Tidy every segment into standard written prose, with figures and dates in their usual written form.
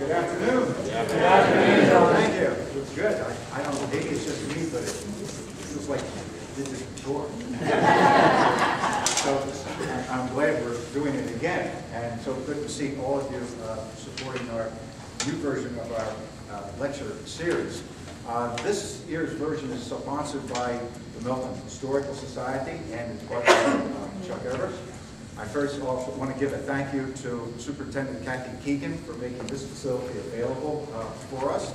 Good afternoon. Good afternoon. Thank you. It's good. I don't know, maybe it's just me, but it feels like this is before. So I'm glad we're doing it again. And so good to see all of you supporting our new version of our lecture series. This year's version is sponsored by the Milton Historical Society and its partner, Chuck Evers. I first also want to give a thank you to Superintendent Kathy Keegan for making this facility available for us.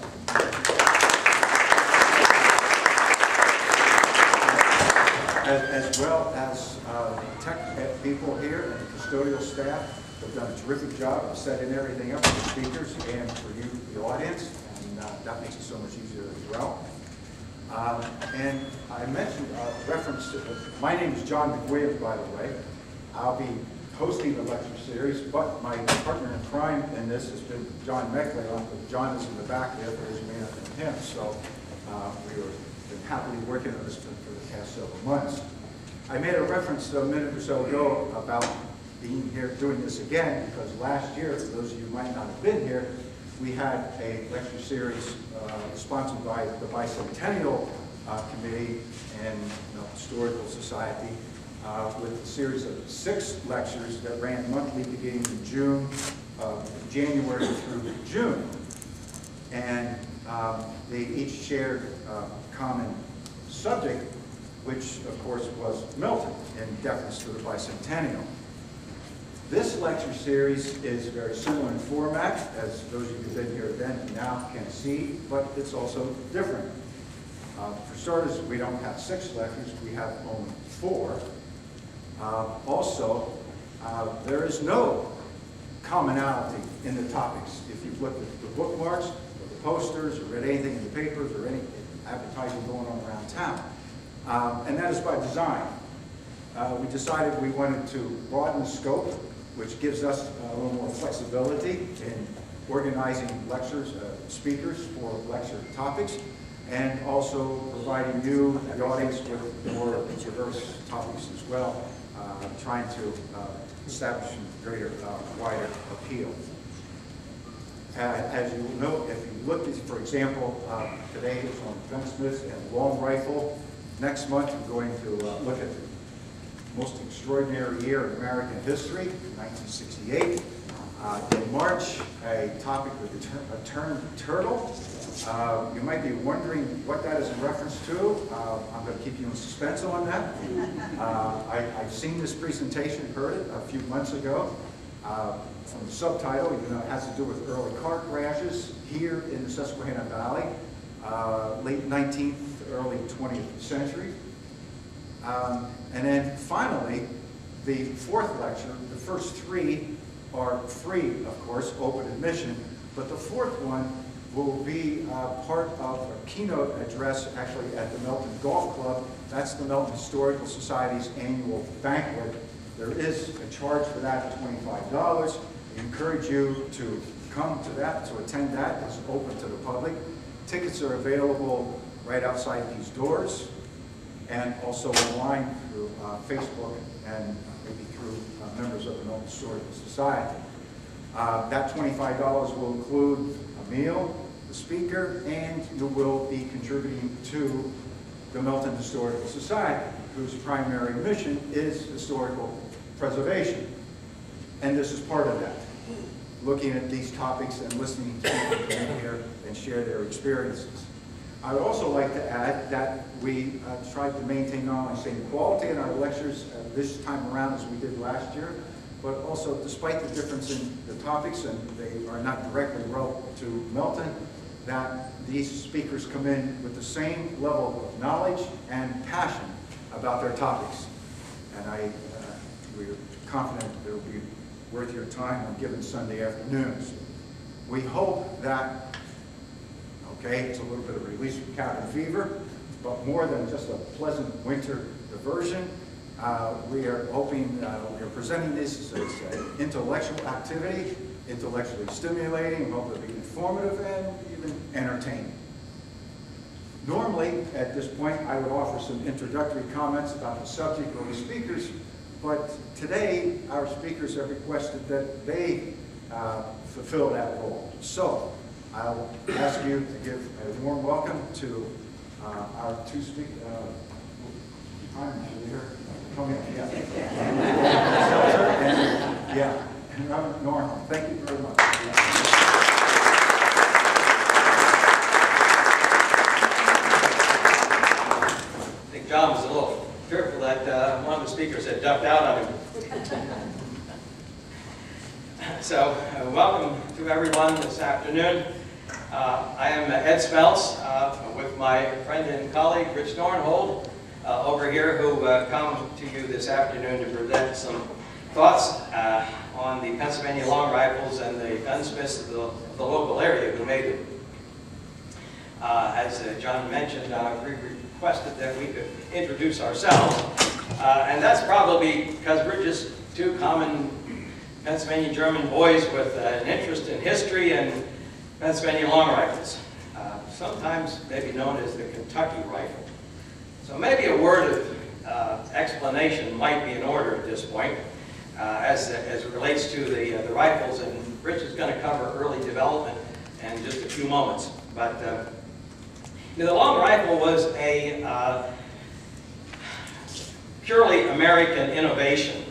As well as tech people here and the custodial staff have done a terrific job of setting everything up for the speakers and for you, the audience, and that makes it so much easier as well. And I mentioned reference to, my name is John McWilliams, by the way. I'll be hosting the lecture series, but my partner in crime in this has been John Meckley. John is in the back there, but as you may not know him, so we have been happily working on this for the past several months. I made a reference a minute or so ago about being here doing this again, because last year, for those of you who might not have been here, we had a lecture series sponsored by the Bicentennial Committee and the Historical Society, with a series of 6 lectures that ran monthly beginning in January through June. And they each shared a common subject, which of course was Milton, in deference to the Bicentennial. This lecture series is very similar in format, as those of you who've been here then now can see, but it's also different. For starters, we don't have 6 lectures, we have only 4. Also, there is no commonality in the topics. If you've looked at the bookmarks, or the posters, or read anything in the papers, or any advertising going on around town, and that is by design. We decided we wanted to broaden the scope, which gives us a little more flexibility in organizing lectures, speakers for lecture topics, and also providing you, the audience, with more diverse topics as well, trying to establish a greater, wider appeal. As you will note, if you look at, for example, today is on gunsmiths and long rifle. Next month, we're going to look at the most extraordinary year in American history, 1968. In March, a topic with a term turtle. You might be wondering what that is in reference to. I'm going to keep you in suspense on that. I've seen this presentation, heard it a few months ago. From the subtitle, even though it has to do with early car crashes here in the Susquehanna Valley, late 19th, early 20th century. And then finally, the 4th lecture, the first 3 are free, of course, open admission, but the 4th one will be part of a keynote address actually at the Milton Golf Club. That's the Milton Historical Society's annual banquet. There is a charge for that of $25. We encourage you to come to that, to attend that. It's open to the public. Tickets are available right outside these doors, and also online through Facebook and maybe through members of the Milton Historical Society. That $25 will include a meal, the speaker, and you will be contributing to the Milton Historical Society, whose primary mission is historical preservation. And this is part of that, looking at these topics and listening to people come in here and share their experiences. I would also like to add that we tried to maintain not only the same quality in our lectures this time around as we did last year, but also despite the difference in the topics, and they are not directly relevant to Milton, that these speakers come in with the same level of knowledge and passion about their topics. And we're confident that it will be worth your time on given Sunday afternoons. We hope that, okay, it's a little bit of a release from cabin fever, but more than just a pleasant winter diversion, we are hoping, we are presenting this as an intellectual activity, intellectually stimulating, hope it'll be informative and even entertaining. Normally, at this point, I would offer some introductory comments about the subject or the speakers, but today our speakers have requested that they fulfill that role. So I'll ask you to give a warm welcome to our two speakers. And Norm, thank you very much. I think John was a little fearful that one of the speakers had ducked out on him. So, welcome to everyone this afternoon. I am Ed Smelts with my friend and colleague Rich Nornhold over here, who come to you this afternoon to present some thoughts on the Pennsylvania long rifles and the gunsmiths of the local area who made them. As John mentioned, we requested that we could introduce ourselves, and that's probably because we're just two common Pennsylvania German boys with an interest in history and Pennsylvania long rifles, sometimes maybe known as the Kentucky rifle. So maybe a word of explanation might be in order at this point, as it relates to the rifles, and Rich is going to cover early development in just a few moments. But the long rifle was a purely American innovation,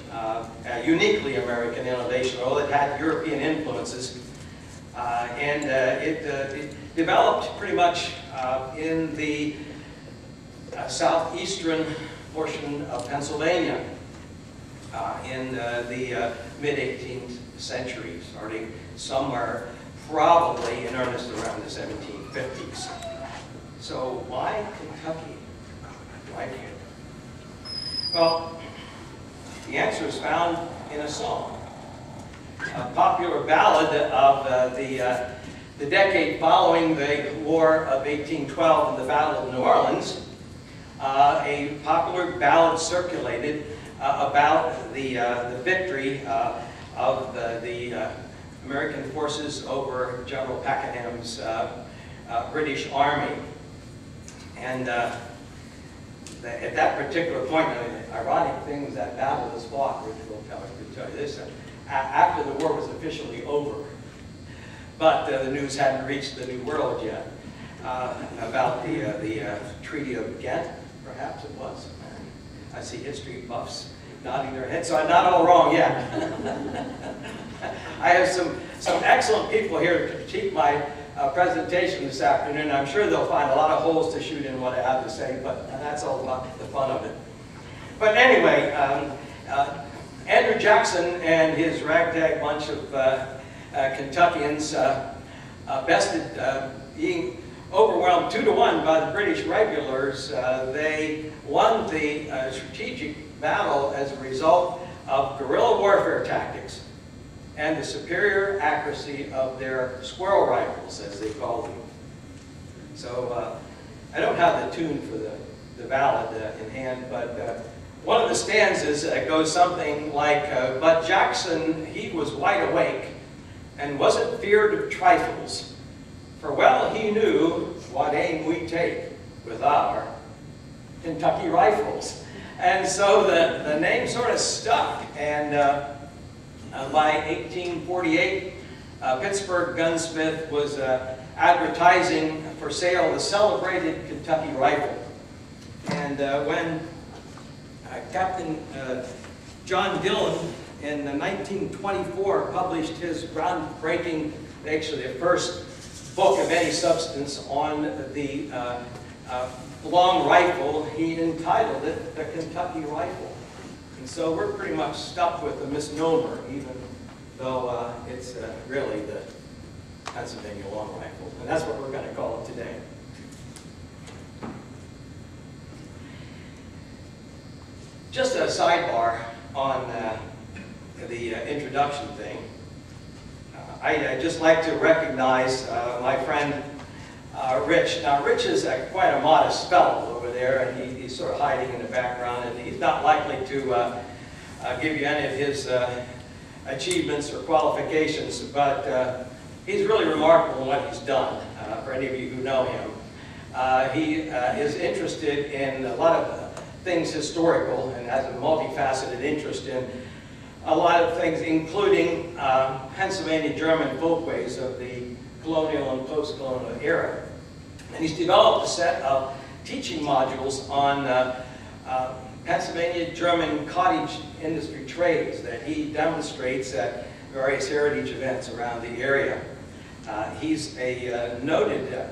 a uniquely American innovation, although it had European influences. And it developed pretty much in the southeastern portion of Pennsylvania in the mid-18th century, starting somewhere probably in earnest around the 1750s. So why Kentucky? Why here? Well, the answer is found in a song, a popular ballad of the decade following the War of 1812 and the Battle of New Orleans. A popular ballad circulated about the victory of the American forces over General Pakenham's British Army. And at that particular point, the ironic thing is that battle was fought, which will tell you this, after the war was officially over. But the news hadn't reached the New World yet about the Treaty of Ghent, perhaps it was. I see history buffs nodding their heads, so I'm not all wrong yet. I have some excellent people here to critique my presentation this afternoon. I'm sure they'll find a lot of holes to shoot in what I have to say, but that's all about the fun of it. But anyway, Andrew Jackson and his ragtag bunch of Kentuckians, bested being overwhelmed 2-1 by the British regulars, they won the strategic battle as a result of guerrilla warfare tactics and the superior accuracy of their squirrel rifles, as they called them. So I don't have the tune for the ballad in hand, but one of the stanzas goes something like, but Jackson, he was wide awake and wasn't feared of trifles, for well he knew what aim we take with our Kentucky rifles. And so the name sort of stuck, and by 1848, Pittsburgh gunsmith was advertising for sale the celebrated Kentucky rifle. And when Captain John Dillon in 1924 published his groundbreaking, actually the first book of any substance on the long rifle, he entitled it the Kentucky rifle. And so we're pretty much stuck with the misnomer, even though it's really the Pennsylvania long rifle. And that's what we're going to call it today. Just a sidebar on the introduction thing. I'd just like to recognize my friend Rich. Now, Rich is quite a modest fellow over there, and he's sort of hiding in the background, and he's not likely to give you any of his achievements or qualifications, but he's really remarkable in what he's done, for any of you who know him. He is interested in a lot of things historical and has a multifaceted interest in a lot of things, including Pennsylvania German folkways of the colonial and post-colonial era. And he's developed a set of teaching modules on Pennsylvania German cottage industry trades that he demonstrates at various heritage events around the area. He's a noted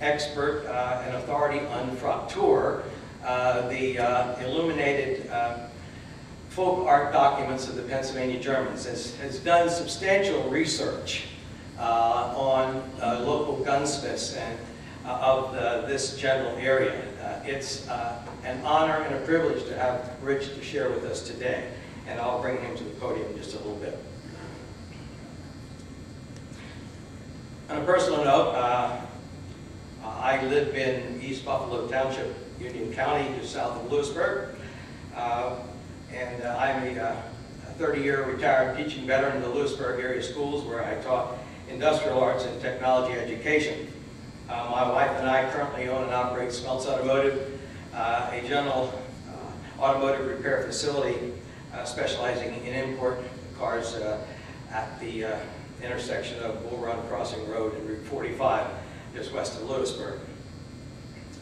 expert and authority on Fraktur, the illuminated folk art documents of the Pennsylvania Germans, has done substantial research on local gunsmiths and of this general area. It's an honor and a privilege to have Rich to share with us today, and I'll bring him to the podium in just a little bit. On a personal note, I live in East Buffalo Township, Union County, just south of Lewisburg, and I'm a 30-year retired teaching veteran in the Lewisburg area schools where I taught industrial arts and technology education. My wife and I currently own and operate Smeltz Automotive, a general automotive repair facility specializing in import cars at the intersection of Bull Run Crossing Road and Route 45, just west of Lewisburg.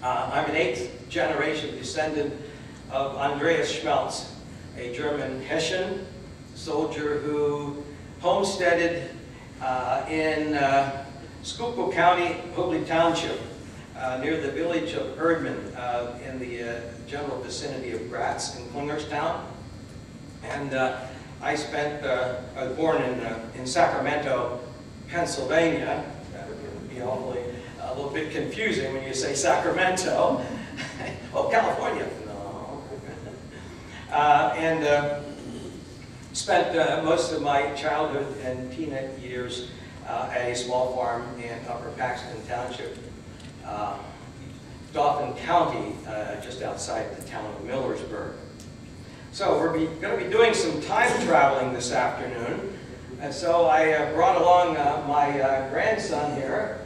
I'm an 8th generation descendant of Andreas Schmeltz, a German Hessian soldier who homesteaded in Schuylkill County, Hobley Township, near the village of Erdman, in the general vicinity of Gratz and Klingerstown. And I was born in Sacramento, Pennsylvania. That would be awfully a little bit confusing when you say Sacramento. Oh, California. No. And spent most of my childhood and teenage years at a small farm in Upper Paxton Township, Dauphin County, just outside the town of Millersburg. So we're going to be doing some time traveling this afternoon, and so I brought along my grandson here,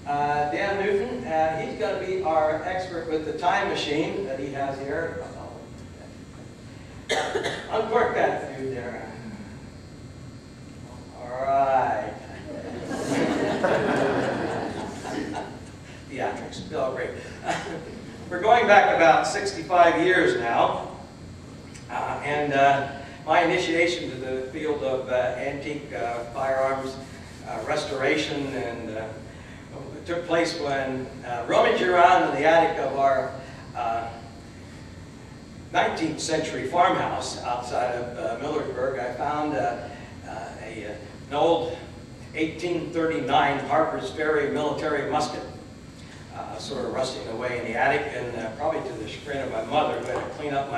Dan Newton. He's going to be our expert with the time machine that he has here. Uncork that dude there. All right. Theatrics. Oh, great. We're going back about 65 years now. And my initiation to the field of antique firearms restoration and took place when rummaging around in the attic of our 19th century farmhouse outside of Millersburg. I found an old 1839 Harper's Ferry military musket, sort of rusting away in the attic, and probably to the chagrin of my mother, who had to clean up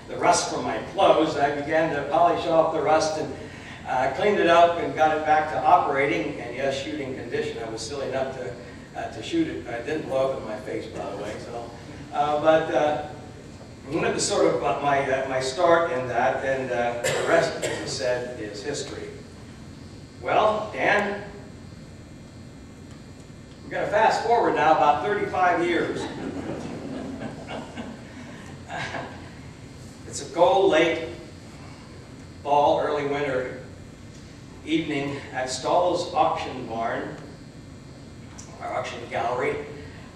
the rust from my clothes. I began to polish off the rust and cleaned it up and got it back to operating, and yes, shooting condition. I was silly enough to shoot it. I didn't blow up in my face, by the way. So, but that was sort of my start in that, and the rest, as I said, is history. Well, Dan, we're going to fast forward now about 35 years. It's a cold, late fall, early winter evening at Stahl's Auction Barn, our auction gallery,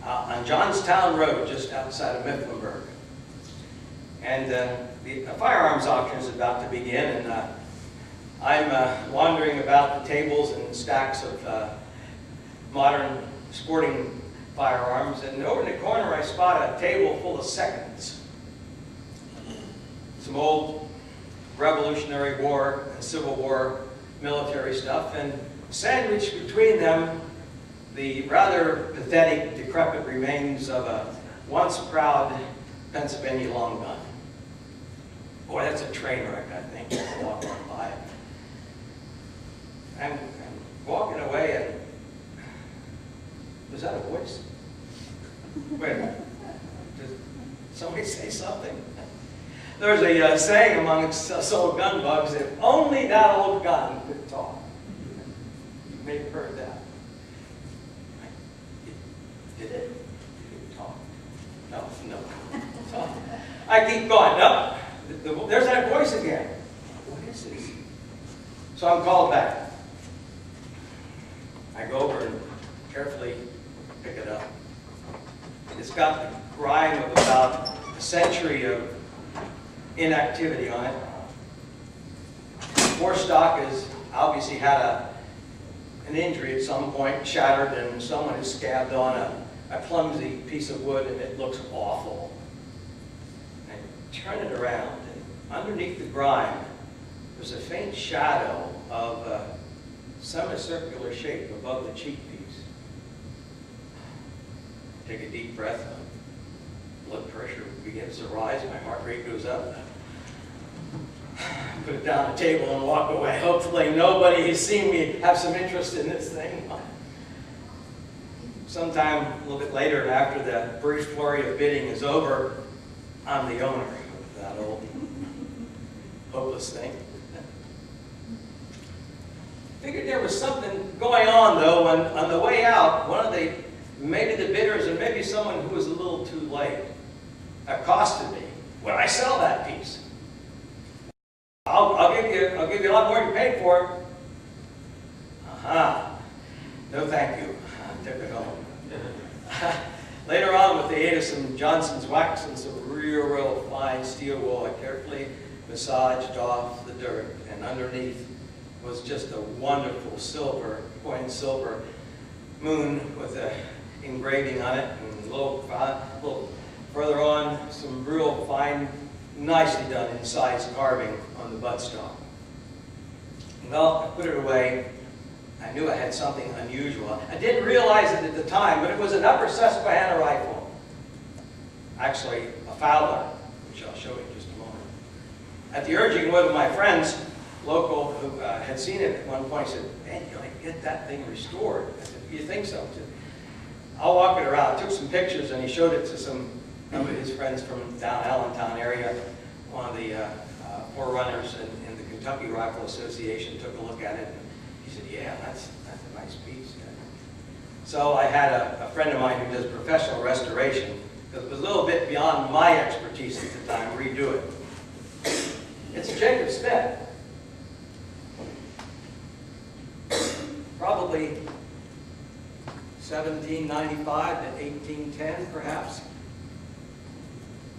on Johnstown Road, just outside of Mifflinburg. And the firearms auction is about to begin, and I'm wandering about the tables and stacks of modern sporting firearms, and over in the corner I spot a table full of seconds. Some old Revolutionary War and Civil War military stuff, and sandwiched between them the rather pathetic, decrepit remains of a once proud Pennsylvania long gun. Boy, that's a train wreck, I think, to walk on by it. I'm walking away, and was that a voice? Wait a minute. Did somebody say something? There's a saying amongst us old gun bugs, if only that old gun could talk. You may have heard that. Did it? Did it talk? No. I keep going. No. There's that voice again. What is this? So I'm called back. I go over and carefully pick it up. It's got the grime of about a century of inactivity on it. More stock has obviously had an injury at some point, shattered, and someone has scabbed on a clumsy piece of wood, and it looks awful. I turn it around, and underneath the grime, there's a faint shadow of a semicircular shape above the cheek piece. Take a deep breath. Blood pressure begins to rise. My heart rate goes up. Put it down on the table and walk away. Hopefully nobody has seen me have some interest in this thing. Sometime a little bit later, after the brief flurry of bidding is over, I'm the owner of that old hopeless thing. Figured there was something going on, though, when on the way out, maybe the bidders, or maybe someone who was a little too late, accosted me. Would I sell that piece? I'll give you a lot more than you paid for it. No, thank you. I took it home. Later on, with the aid of some Johnson's wax and some real fine steel wool, I carefully massaged off the dirt, and underneath was just a wonderful coin silver moon with an engraving on it, and a little further on, some real fine, nicely done incised carving on the buttstock. Well, I put it away. I knew I had something unusual. I didn't realize it at the time, but it was an upper Susquehanna rifle. Actually, a Fowler, which I'll show you in just a moment. At the urging of one of my friends, local, who had seen it at one point, said, "Man, you ought to get that thing restored." I said, "You think so?" He said, "I'll walk it around." Took some pictures, and he showed it to some of his friends from down Allentown area. One of the forerunners in the Kentucky Rifle Association took a look at it. He said, "Yeah, that's a nice piece." So I had a friend of mine who does professional restoration, because it was a little bit beyond my expertise at the time, redo it. It's a Jacob Smith. Probably 1795 to 1810, perhaps.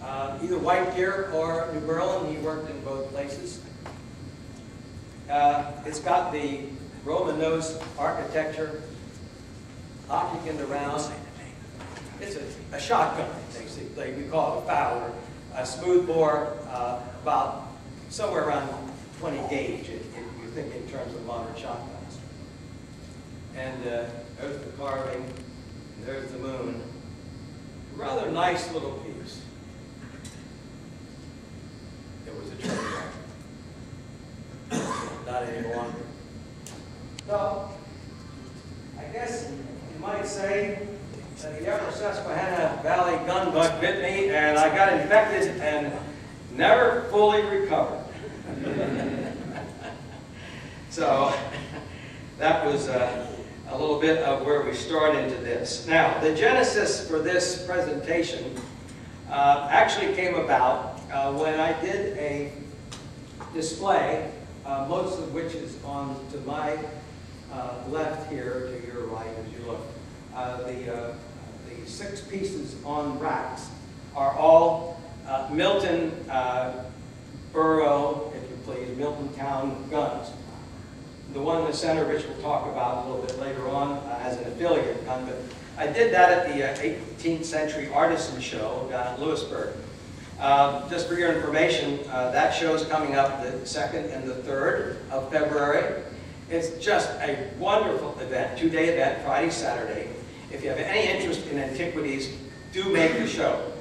Either White Deer or New Berlin. He worked in both places. It's got the Roman nose architecture, opticant around. It's a shotgun, basically. We call it a Fowler. A smooth bore, about somewhere around 20 gauge, if you think in terms of modern shotguns. And there's the carving, and there's the moon. Rather nice little piece. It was a treasure. Not any longer. So, I guess you might say that the Upper Susquehanna Valley gun bug bit me, and I got infected and never fully recovered. So, that was a little bit of where we start into this. Now, the genesis for this presentation actually came about when I did a display, most of which is on to my left here, to your right as you look. The 6 pieces on racks are all Milton borough, if you please, Milton town guns. The one in the center, which we'll talk about a little bit later on, as an affiliate gun, but I did that at the 18th Century Artisan Show down in Lewisburg. Just for your information, that show is coming up the 2nd and the 3rd of February. It's just a wonderful event, 2-day event, Friday, Saturday. If you have any interest in antiquities, do make the show.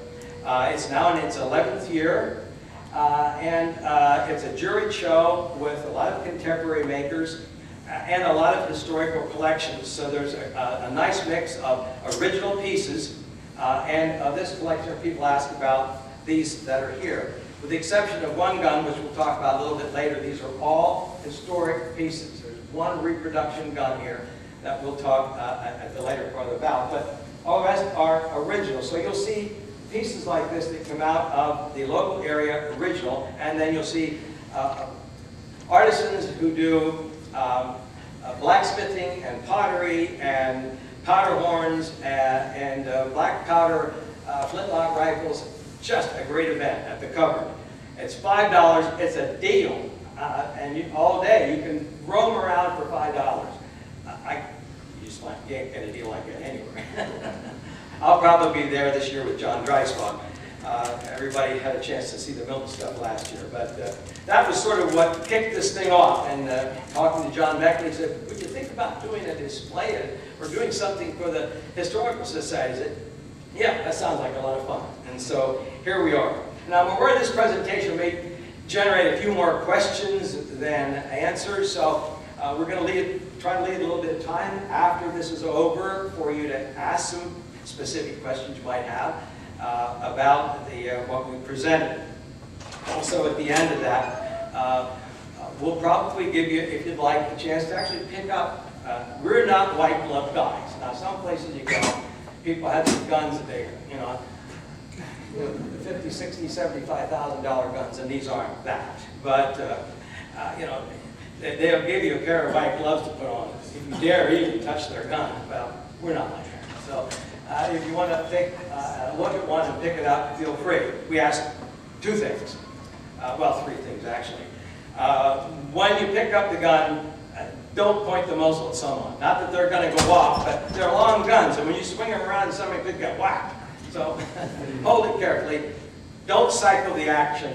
It's now in its 11th year, and it's a juried show with a lot of contemporary makers and a lot of historical collections. So there's a nice mix of original pieces and of this collection people ask about these that are here. With the exception of one gun, which we'll talk about a little bit later, these are all historic pieces. There's one reproduction gun here that we'll talk at the later part about, but all the rest are original. So you'll see pieces like this that come out of the local area original, and then you'll see artisans who do blacksmithing and pottery and powder horns and black powder flintlock rifles. Just a great event at the cupboard. It's $5. It's a deal. And all day you can roam around for $5. You just can't get a deal like that anywhere. I'll probably be there this year with John Dreisbach. Everybody had a chance to see the Milton stuff last year, but that was sort of what kicked this thing off. And talking to John Beckley, he said, would you think about doing a display or doing something for the Historical Society? I said, yeah, that sounds like a lot of fun. And so here we are. Now, I'm aware this presentation may generate a few more questions than answers, so we're going to try to leave a little bit of time after this is over for you to ask some specific questions you might have about what we presented. Also, at the end of that, we'll probably give you, if you'd like, a chance to actually pick up. We're not white glove guys. Now, some places you go, people have these guns that they, $50,000, $60,000, $75,000 guns, and these aren't that. But they'll give you a pair of white gloves to put on if you dare even touch their gun. Well, we're not like that. So if you want to look at one and pick it up, feel free. We ask two things. Well, three things actually. When you pick up the gun, don't point the muzzle at someone. Not that they're going to go off, but they're long guns, and when you swing them around and somebody could get whacked. So hold it carefully. Don't cycle the action,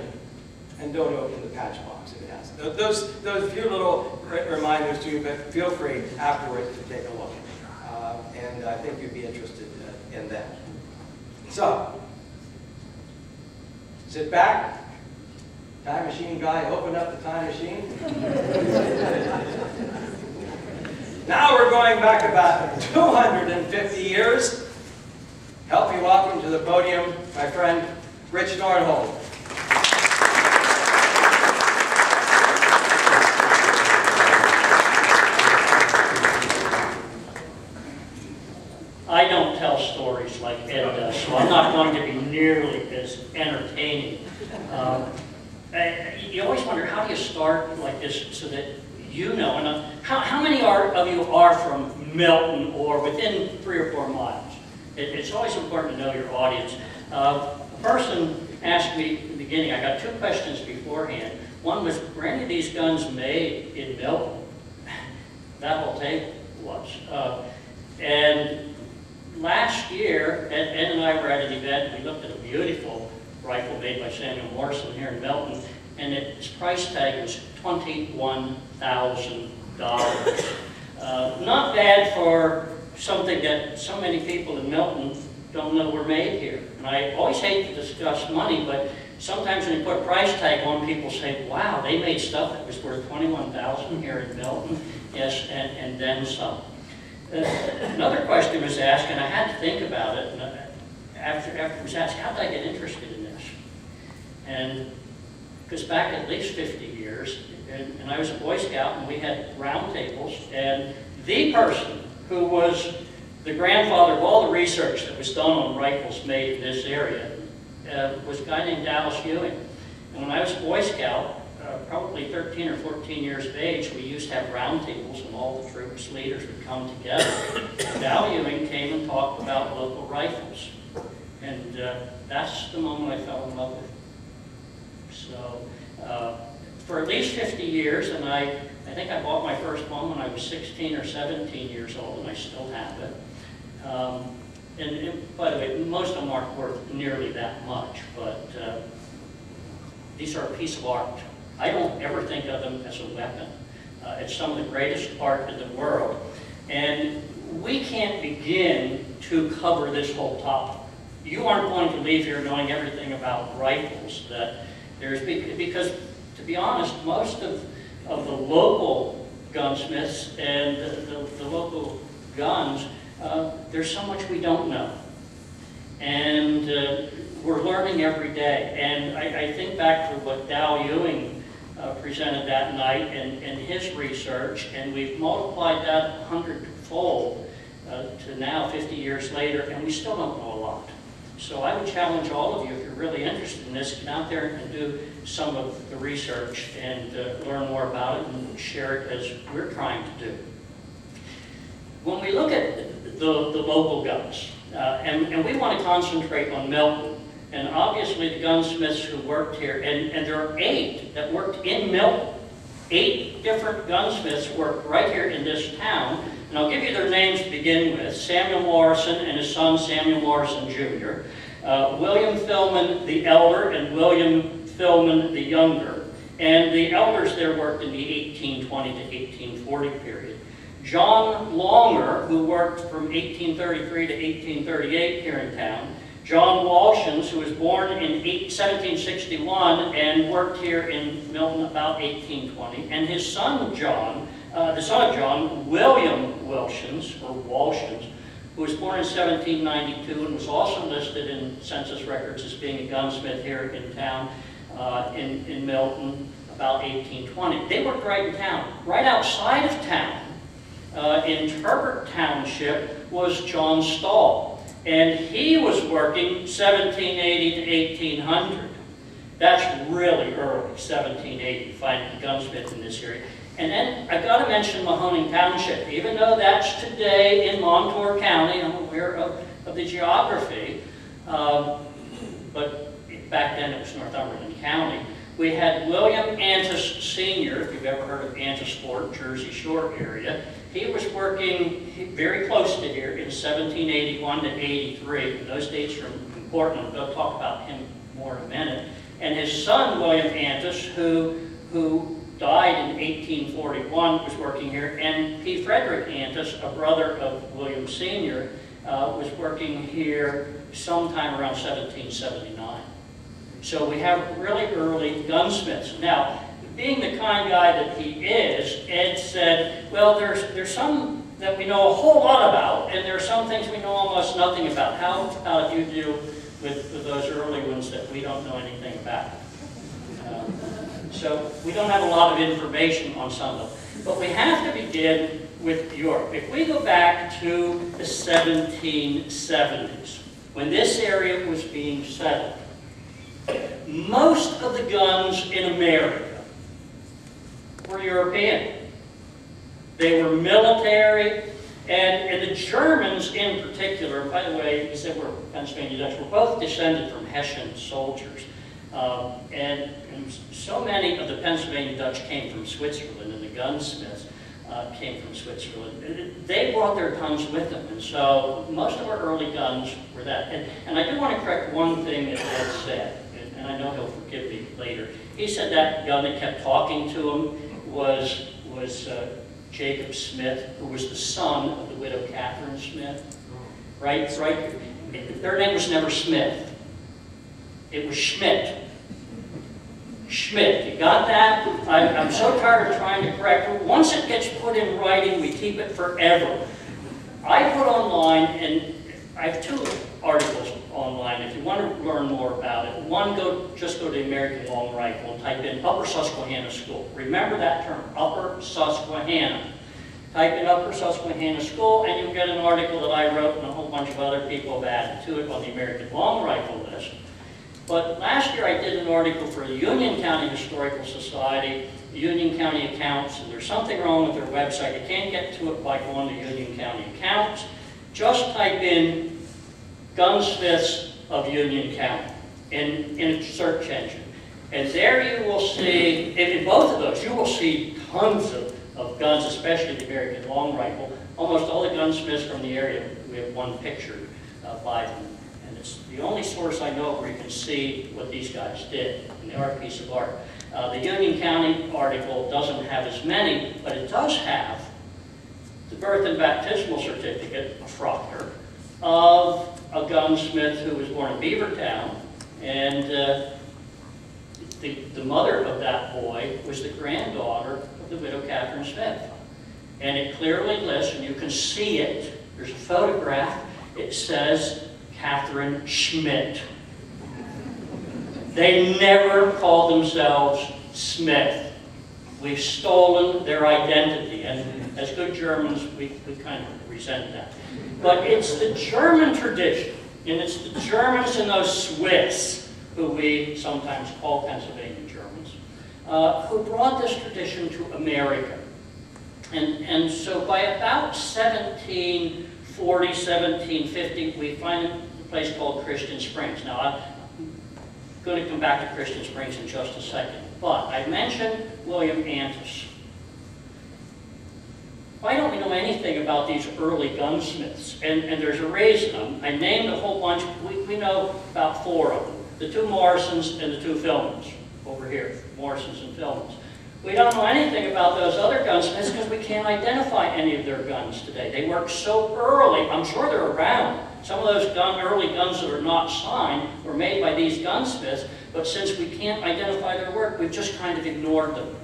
and don't open the patch box if it has. Those few little reminders to you, but feel free afterwards to take a look. And I think you'd be interested in that. So, sit back. Time machine guy, open up the time machine. Now we're going back about 250 years. Help me welcome to the podium my friend Rich Nordhold. I don't tell stories like Ed does, so I'm not going to be nearly as entertaining. You always wonder, how do you start like this so that you know? And how many of you are from Milton or within 3 or 4 miles? It's always important to know your audience. A person asked me in the beginning, I got 2 questions beforehand. One was, were any of these guns made in Milton? That whole tape was. And last year, Ed and I were at an event, and we looked at a beautiful rifle made by Samuel Morrison here in Milton, and its price tag was $21,000. Not bad for something that so many people in Milton don't know were made here. And I always hate to discuss money, but sometimes when you put a price tag on, people say, wow, they made stuff that was worth $21,000 here in Milton. Yes, and then some. Another question was asked, and I had to think about it, and after it was asked, how did I get interested in this? And it goes back at least 50 years, and I was a Boy Scout, and we had round tables, and the person who was the grandfather of all the research that was done on rifles made in this area was a guy named Dallas Ewing. And when I was a Boy Scout, probably 13 or 14 years of age, we used to have round tables and all the troops leaders would come together. Dal Ewing came and talked about local rifles. And that's the moment I fell in love with it. So for at least 50 years, and I think I bought my first one when I was 16 or 17 years old, and I still have it. And by the way, most of them aren't worth nearly that much, but these are a piece of art. I don't ever think of them as a weapon. It's some of the greatest art in the world. And we can't begin to cover this whole topic. You aren't going to leave here knowing everything about rifles. Because, to be honest, most of the local gunsmiths and the local guns, there's so much we don't know. And we're learning every day. And I think back to what Dal Ewing presented that night and his research, and we've multiplied that 100-fold to now 50 years later, and we still don't know a lot. So I would challenge all of you, if you're really interested in this, get out there and do some of the research and learn more about it and share it as we're trying to do. When we look at the local guns, and we want to concentrate on Milton, and obviously the gunsmiths who worked here, and there are 8 that worked in Milton. 8 different gunsmiths worked right here in this town, and I'll give you their names to begin with. Samuel Morrison and his son Samuel Morrison Jr., William Philman the elder and William Philman the younger, and the elders there worked in the 1820 to 1840 period. John Longer, who worked from 1833 to 1838 here in town. John Walshins, who was born in 1761 and worked here in Milton about 1820. And his son John, the son of John, William Walshins, who was born in 1792 and was also listed in census records as being a gunsmith here in town, in Milton, about 1820. They worked right in town. Right outside of town, in Herbert Township, was John Stahl, and he was working 1780 to 1800. That's really early, 1780, finding a gunsmith in this area. And then I've got to mention Mahoning Township, even though that's today in Montour County. I'm aware of the geography, but back then it was Northumberland County. We had William Antis Sr., if you've ever heard of Antisport, Jersey Shore area. He was working very close to here in 1781 to 83. Those dates are important. I'm going to talk about him more in a minute. And his son, William Antis, who died in 1841, was working here. And P. Frederick Antis, a brother of William Sr., was working here sometime around 1779. So we have really early gunsmiths. Now, being the kind guy that he is, Ed said, well, there's some that we know a whole lot about, and there are some things we know almost nothing about. How about you deal with those early ones that we don't know anything about? So we don't have a lot of information on some of them. But we have to begin with Europe. If we go back to the 1770s, when this area was being settled, most of the guns in America were European. They were military, and the Germans in particular, by the way, he said we're Pennsylvania Dutch, we're both descended from Hessian soldiers. And so many of the Pennsylvania Dutch came from Switzerland, and the gunsmiths came from Switzerland. They brought their guns with them, and so most of our early guns were that. And I do want to correct one thing that Ed said, and I know he'll forgive me later. He said that gun that kept talking to him was Jacob Smith, who was the son of the widow Catherine Smith. Right? Their name was never Smith. It was Schmidt. Schmidt, you got that? I'm so tired of trying to correct it. Once it gets put in writing, we keep it forever. I put online, and I have 2 articles online if you want to learn more about it. One, just go to the American Long Rifle and type in Upper Susquehanna School. Remember that term, Upper Susquehanna. Type in Upper Susquehanna School, and you'll get an article that I wrote, and a whole bunch of other people have added to it on the American Long Rifle list. But last year I did an article for the Union County Historical Society, Union County Accounts, and there's something wrong with their website. You can't get to it by going to Union County Accounts. Just type in gunsmiths of Union County in a search engine. And there you will see, in both of those, you will see tons of guns, especially the American Long Rifle. Almost all the gunsmiths from the area, we have one picture by them. And it's the only source I know where you can see what these guys did, and they are a piece of art. The Union County article doesn't have as many, but it does have the birth and baptismal certificate, a Faulkner, of a gunsmith who was born in Beavertown, and the mother of that boy was the granddaughter of the widow Catherine Smith. And it clearly lists, and you can see it, there's a photograph, it says Catherine Schmidt. They never called themselves Smith. We've stolen their identity, and as good Germans, we kind of resent that. But it's the German tradition And it's the Germans and those Swiss, who we sometimes call Pennsylvania Germans, who brought this tradition to America. And so by about 1740, 1750, we find a place called Christian Springs. Now, I'm going to come back to Christian Springs in just a second. But I mentioned William Antis. Why don't we know anything about these early gunsmiths? And there's a reason. I named a whole bunch. We know about 4 of them. The 2 Morrisons and the 2 Philmans over here. Morrisons and Philmans. We don't know anything about those other gunsmiths because we can't identify any of their guns today. They worked so early. I'm sure they're around. Some of those early guns that are not signed were made by these gunsmiths, but since we can't identify their work, we've just kind of ignored them.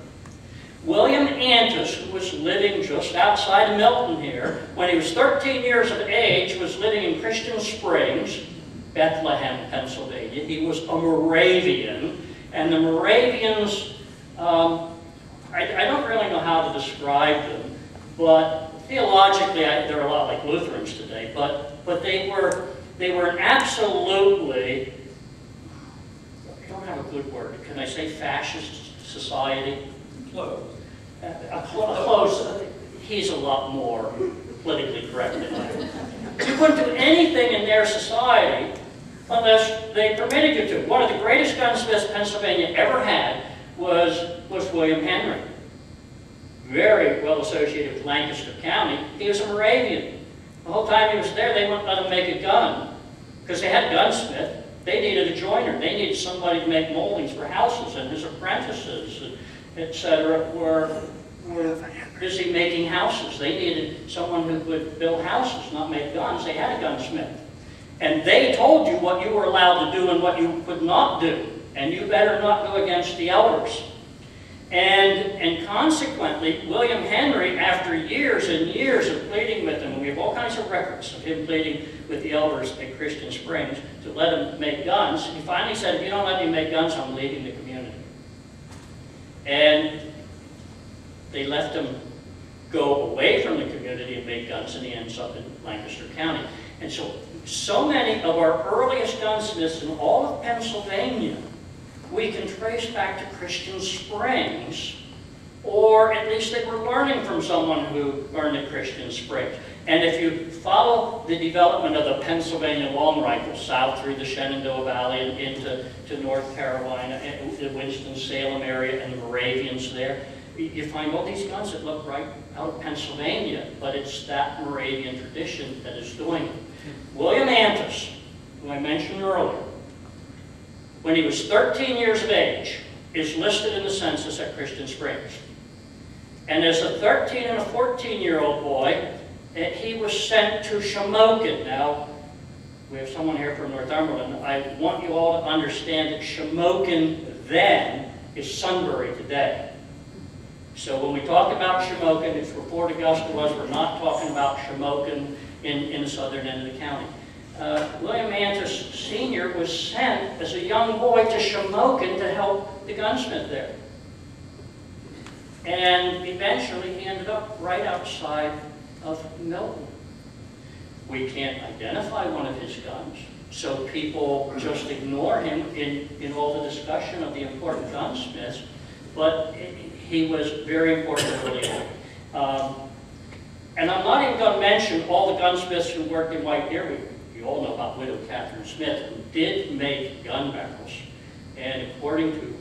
William Antis, who was living just outside of Milton here, when he was 13 years of age, was living in Christian Springs, Bethlehem, Pennsylvania. He was a Moravian, and the Moravians, I don't really know how to describe them, but theologically, they're a lot like Lutherans today, but they were an absolutely, I don't have a good word, can I say fascist society? Close. Close. He's a lot more politically correct than I am. You couldn't do anything in their society unless they permitted you to. One of the greatest gunsmiths Pennsylvania ever had was William Henry. Very well associated with Lancaster County. He was a Moravian. The whole time he was there, they wouldn't let him make a gun because they had a gunsmith. They needed a joiner. They needed somebody to make moldings for houses, and his apprentices, etc., were busy making houses. They needed someone who could build houses, not make guns. They had a gunsmith. And they told you what you were allowed to do and what you could not do. And you better not go against the elders. And consequently, William Henry, after years and years of pleading with them, and we have all kinds of records of him pleading with the elders at Christian Springs to let him make guns, he finally said, if you don't let me make guns, I'm leaving the community. And they left him go away from the community and make guns, and he ends up in Lancaster County. And so many of our earliest gunsmiths in all of Pennsylvania we can trace back to Christian Springs, or at least they were learning from someone who learned at Christian Springs. And if you follow the development of the Pennsylvania long rifle south through the Shenandoah Valley and into North Carolina, the Winston-Salem area and the Moravians there, you find all these guns that look right out of Pennsylvania, but it's that Moravian tradition that is doing it. William Antis, who I mentioned earlier, when he was 13 years of age, is listed in the census at Christian Springs. And as a 13 and a 14-year-old boy, he was sent to Shamokin. Now, we have someone here from Northumberland. I want you all to understand that Shamokin then is Sunbury today. So when we talk about Shamokin, it's where Fort Augusta was. We're not talking about Shamokin in the southern end of the county. William Antis Sr. was sent as a young boy to Shamokin to help the gunsmith there. And eventually he ended up right outside of Milton. We can't identify one of his guns, so people just ignore him in all the discussion of the important gunsmiths, but he was very important early on. And I'm not even going to mention all the gunsmiths who worked in White Deer. We all know about Widow Catherine Smith, who did make gun barrels. And according to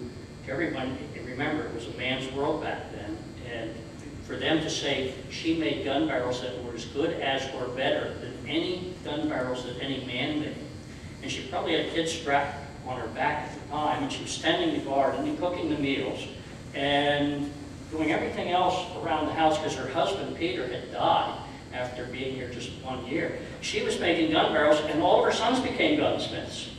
everyone, remember, it was a man's world back then. And for them to say she made gun barrels that were as good as or better than any gun barrels that any man made. And she probably had a kid strapped on her back at the time, and she was tending the garden and cooking the meals and doing everything else around the house because her husband, Peter, had died after being here just 1 year. She was making gun barrels, and all of her sons became gunsmiths.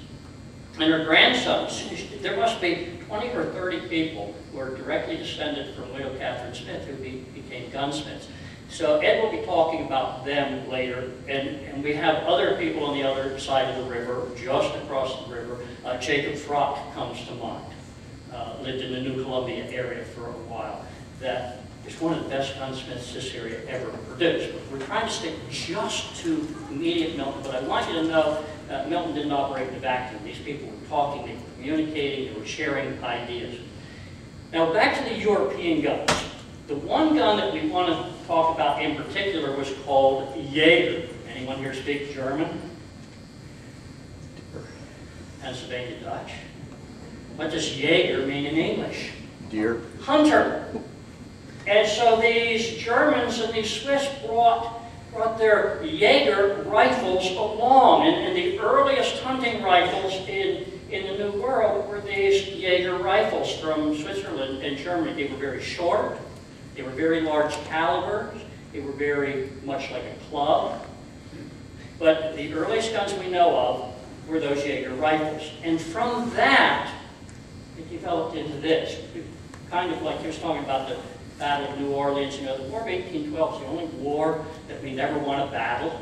And her grandsons, there must be 20 or 30 people who are directly descended from Widow Catherine Smith who became gunsmiths. So Ed will be talking about them later, and we have other people on the other side of the river, just across the river. Jacob Frock comes to mind. Lived in the New Columbia area for a while. That is one of the best gunsmiths this area ever produced. But we're trying to stick just to immediate Milton, but I want you to know Milton didn't operate in a vacuum. These people were talking, they were communicating, they were sharing ideas. Now back to the European guns. The one gun that we want to talk about in particular was called Jaeger. Anyone here speak German? Pennsylvania Dutch. What does Jaeger mean in English? Deer. Hunter. And so these Germans and these Swiss brought their Jaeger rifles along. And the earliest hunting rifles in the New World were these Jaeger rifles from Switzerland and Germany. They were very short. They were very large calibers. They were very much like a club. But the earliest guns we know of were those Jaeger rifles. And from that, it developed into this. Kind of like he was talking about the Battle of New Orleans. You know, the War of 1812 is the only war that we never won a battle.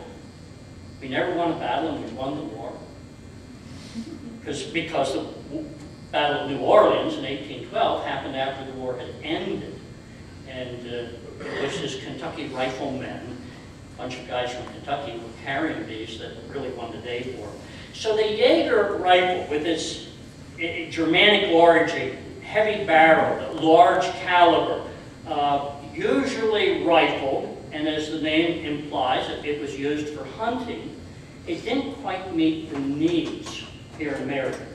We never won a battle and we won the war. Because the Battle of New Orleans in 1812 happened after the war had ended. And it was his Kentucky riflemen, a bunch of guys from Kentucky who were carrying these that really won the day for them. So the Jaeger rifle, with its Germanic origin, heavy barrel, large caliber, usually rifled, and as the name implies, it was used for hunting, it didn't quite meet the needs here in America.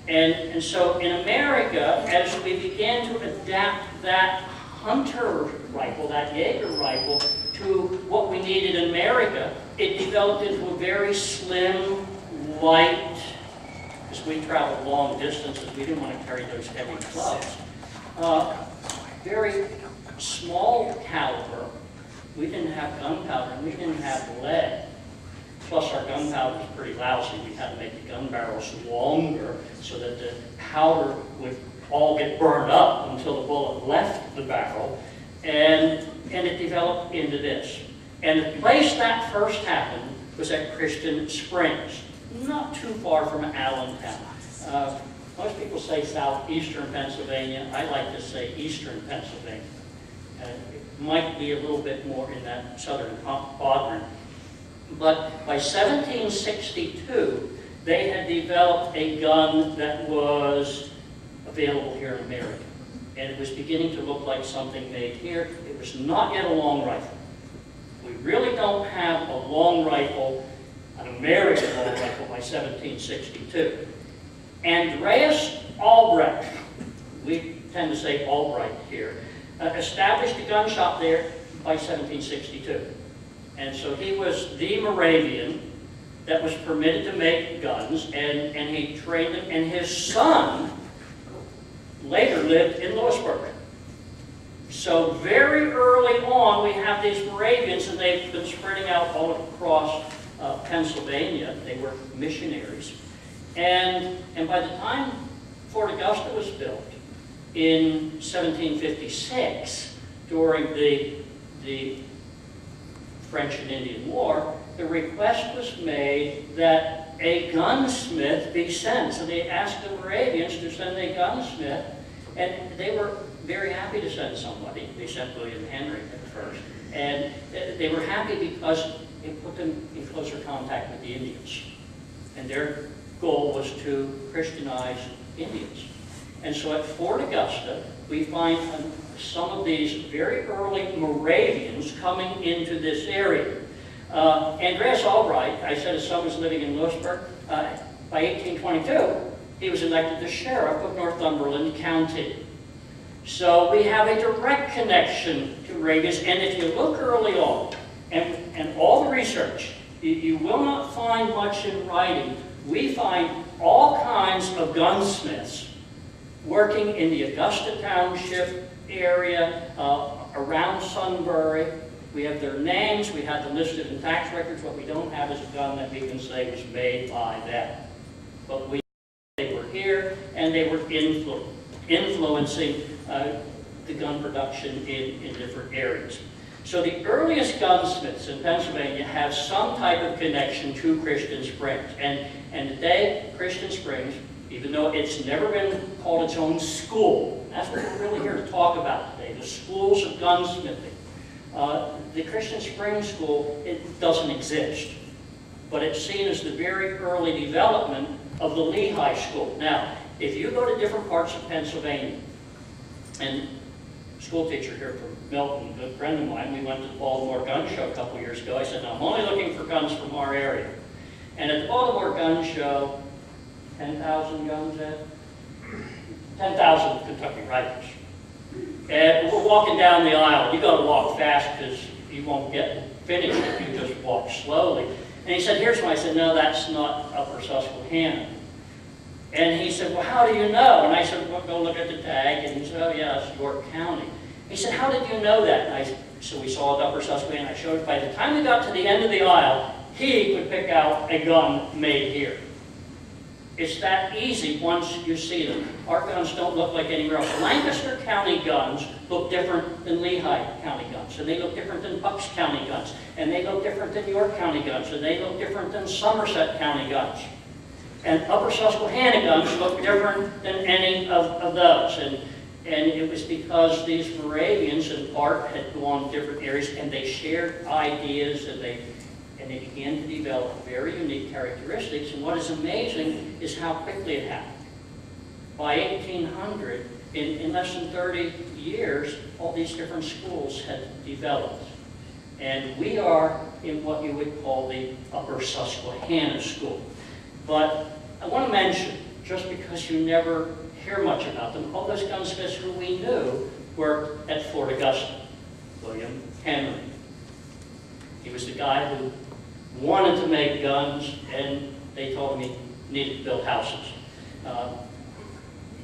And so in America, as we began to adapt that hunter rifle, that Jaeger rifle, to what we needed in America, it developed into a very slim, light, because we traveled long distances, we didn't want to carry those heavy clubs. Very small caliber. We didn't have gunpowder, and we didn't have lead. Plus our gunpowder was pretty lousy. We had to make the gun barrels longer so that the powder would all get burned up until the bullet left the barrel. And it developed into this. And the place that first happened was at Christian Springs, not too far from Allentown. Most people say southeastern Pennsylvania. I like to say eastern Pennsylvania. It might be a little bit more in that southern quadrant. But by 1762, they had developed a gun that was available here in America. And it was beginning to look like something made here. It was not yet a long rifle. We really don't have a long rifle, an American long rifle, by 1762. Andreas Albrecht, we tend to say Albright here, established a gun shop there by 1762. And so he was the Moravian that was permitted to make guns, and he trained them, and his son later lived in Lewisburg. So very early on, we have these Moravians, and they've been spreading out all across Pennsylvania. They were missionaries. And by the time Fort Augusta was built in 1756, during the French and Indian War, the request was made that a gunsmith be sent. So they asked the Moravians to send a gunsmith, and they were very happy to send somebody. They sent William Henry at first. And they were happy because it put them in closer contact with the Indians. And their goal was to Christianize Indians. And so at Fort Augusta, we find some of these very early Moravians coming into this area. Andreas Albright, I said his son was living in Lewisburg. By 1822, he was elected the sheriff of Northumberland County. So we have a direct connection to Moravians, and if you look early on, and all the research, you will not find much in writing. We find all kinds of gunsmiths working in the Augusta Township area, around Sunbury. We have their names, we have them listed in tax records. What we don't have is a gun that we can say was made by them. But they were here, and they were influencing the gun production in different areas. So the earliest gunsmiths in Pennsylvania have some type of connection to Christian Springs. And today, Christian Springs, even though it's never been called its own school, that's what we're really here to talk about today, the schools of gunsmithing. The Christian Springs School, it doesn't exist. but it's seen as the very early development of the Lehigh School. Now, if you go to different parts of Pennsylvania, and a school teacher here from Milton, a good friend of mine, we went to the Baltimore Gun Show a couple years ago. I said, now, I'm only looking for guns from our area. And at the Baltimore Gun Show, 10,000 guns, Ed? 10,000 Kentucky rifles. And we're walking down the aisle. You got to walk fast because you won't get finished if you just walk slowly. And he said, here's why. I said, no, that's not Upper Susquehanna. And he said, well, how do you know? And I said, well, go look at the tag. And he said, oh, yeah, it's York County. He said, how did you know that? And so we saw it Upper Susquehanna. I showed it. By the time we got to the end of the aisle, he could pick out a gun made here. It's that easy once you see them. Our guns don't look like anywhere else. Lancaster County guns look different than Lehigh County guns, and they look different than Bucks County guns, and they look different than York County guns, and they look different than Somerset County guns. And Upper Susquehanna guns look different than any of those. And it was because these Moravians in part had gone different areas, and they shared ideas, and they began to develop very unique characteristics. And what is amazing is how quickly it happened. By 1800, in less than 30 years, all these different schools had developed. And we are in what you would call the Upper Susquehanna School. But I want to mention, just because you never hear much about them, all those gunsmiths who we knew worked at Fort Augusta. William Henry. He was the guy who wanted to make guns, and they told him he needed to build houses.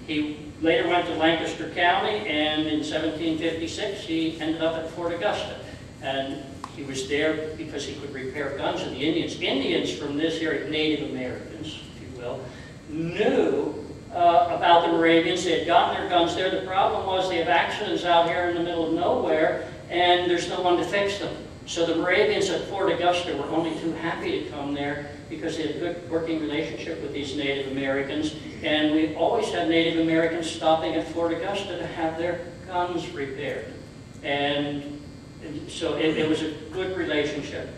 He later went to Lancaster County, and in 1756 he ended up at Fort Augusta. And he was there because he could repair guns of the Indians. Indians from this area, Native Americans, if you will, knew about the Moravians. They had gotten their guns there. The problem was they have accidents out here in the middle of nowhere, and there's no one to fix them. So the Moravians at Fort Augusta were only too happy to come there because they had a good working relationship with these Native Americans. And we always had Native Americans stopping at Fort Augusta to have their guns repaired. And so it was a good relationship.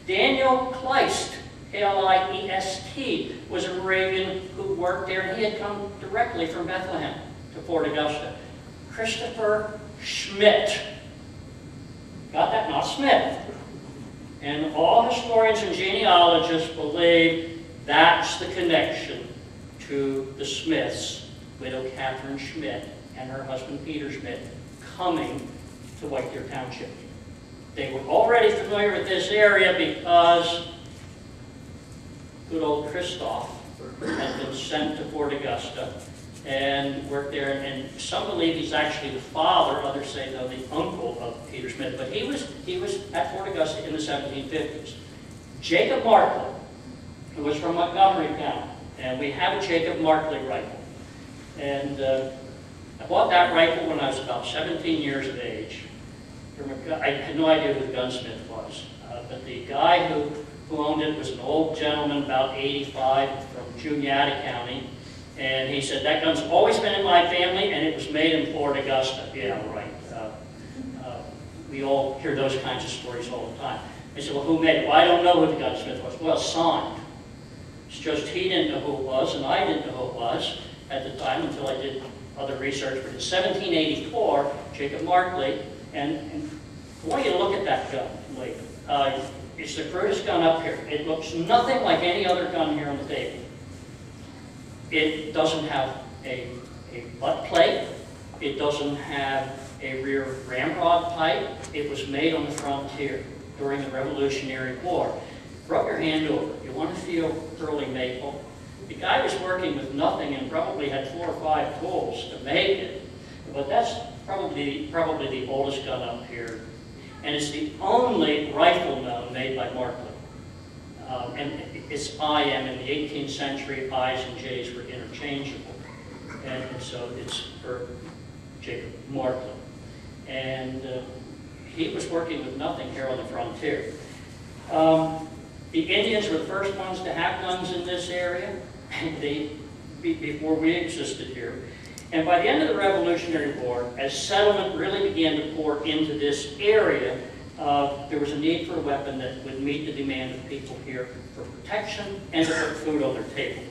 Daniel Kleist, K-L-I-E-S-T, was a Moravian who worked there, and he had come directly from Bethlehem to Fort Augusta. Christopher Schmidt. Got that? Not Smith. And all historians and genealogists believe that's the connection to the Smiths, widow Catherine Schmidt and her husband Peter Schmidt, coming to White Deer Township. They were already familiar with this area because good old Christoph had been sent to Fort Augusta and worked there, and some believe he's actually the father, others say no, the uncle of Peter Smith, but he was at Fort Augusta in the 1750s. Jacob Markley, who was from Montgomery County, and we have a Jacob Markley rifle. And I bought that rifle when I was about 17 years of age. I had no idea who the gunsmith was, but the guy who owned it was an old gentleman, about 85, from Juniata County. And he said, that gun's always been in my family, and it was made in Fort Augusta. Yeah, right. We all hear those kinds of stories all the time. I said, well, who made it? Well, I don't know who the gunsmith was. Well, signed. It's just he didn't know who it was, and I didn't know who it was at the time until I did other research. But in 1784, Jacob Markley, and I want you to look at that gun later. It's the crudest gun up here. It looks nothing like any other gun here on the table. It doesn't have a butt plate. It doesn't have a rear ramrod pipe. It was made on the frontier during the Revolutionary War. Rub your hand over it. You want to feel early maple. The guy was working with nothing and probably had 4 or 5 tools to make it. But that's probably the oldest gun up here. And it's the only rifle known made by Markley. And it's IM. In the 18th century, I's and J's were interchangeable. And so it's for Jacob Markley. And he was working with nothing here on the frontier. The Indians were the first ones to have guns in this area before we existed here. And by the end of the Revolutionary War, as settlement really began to pour into this area, there was a need for a weapon that would meet the demand of people here for protection and to put food on their table.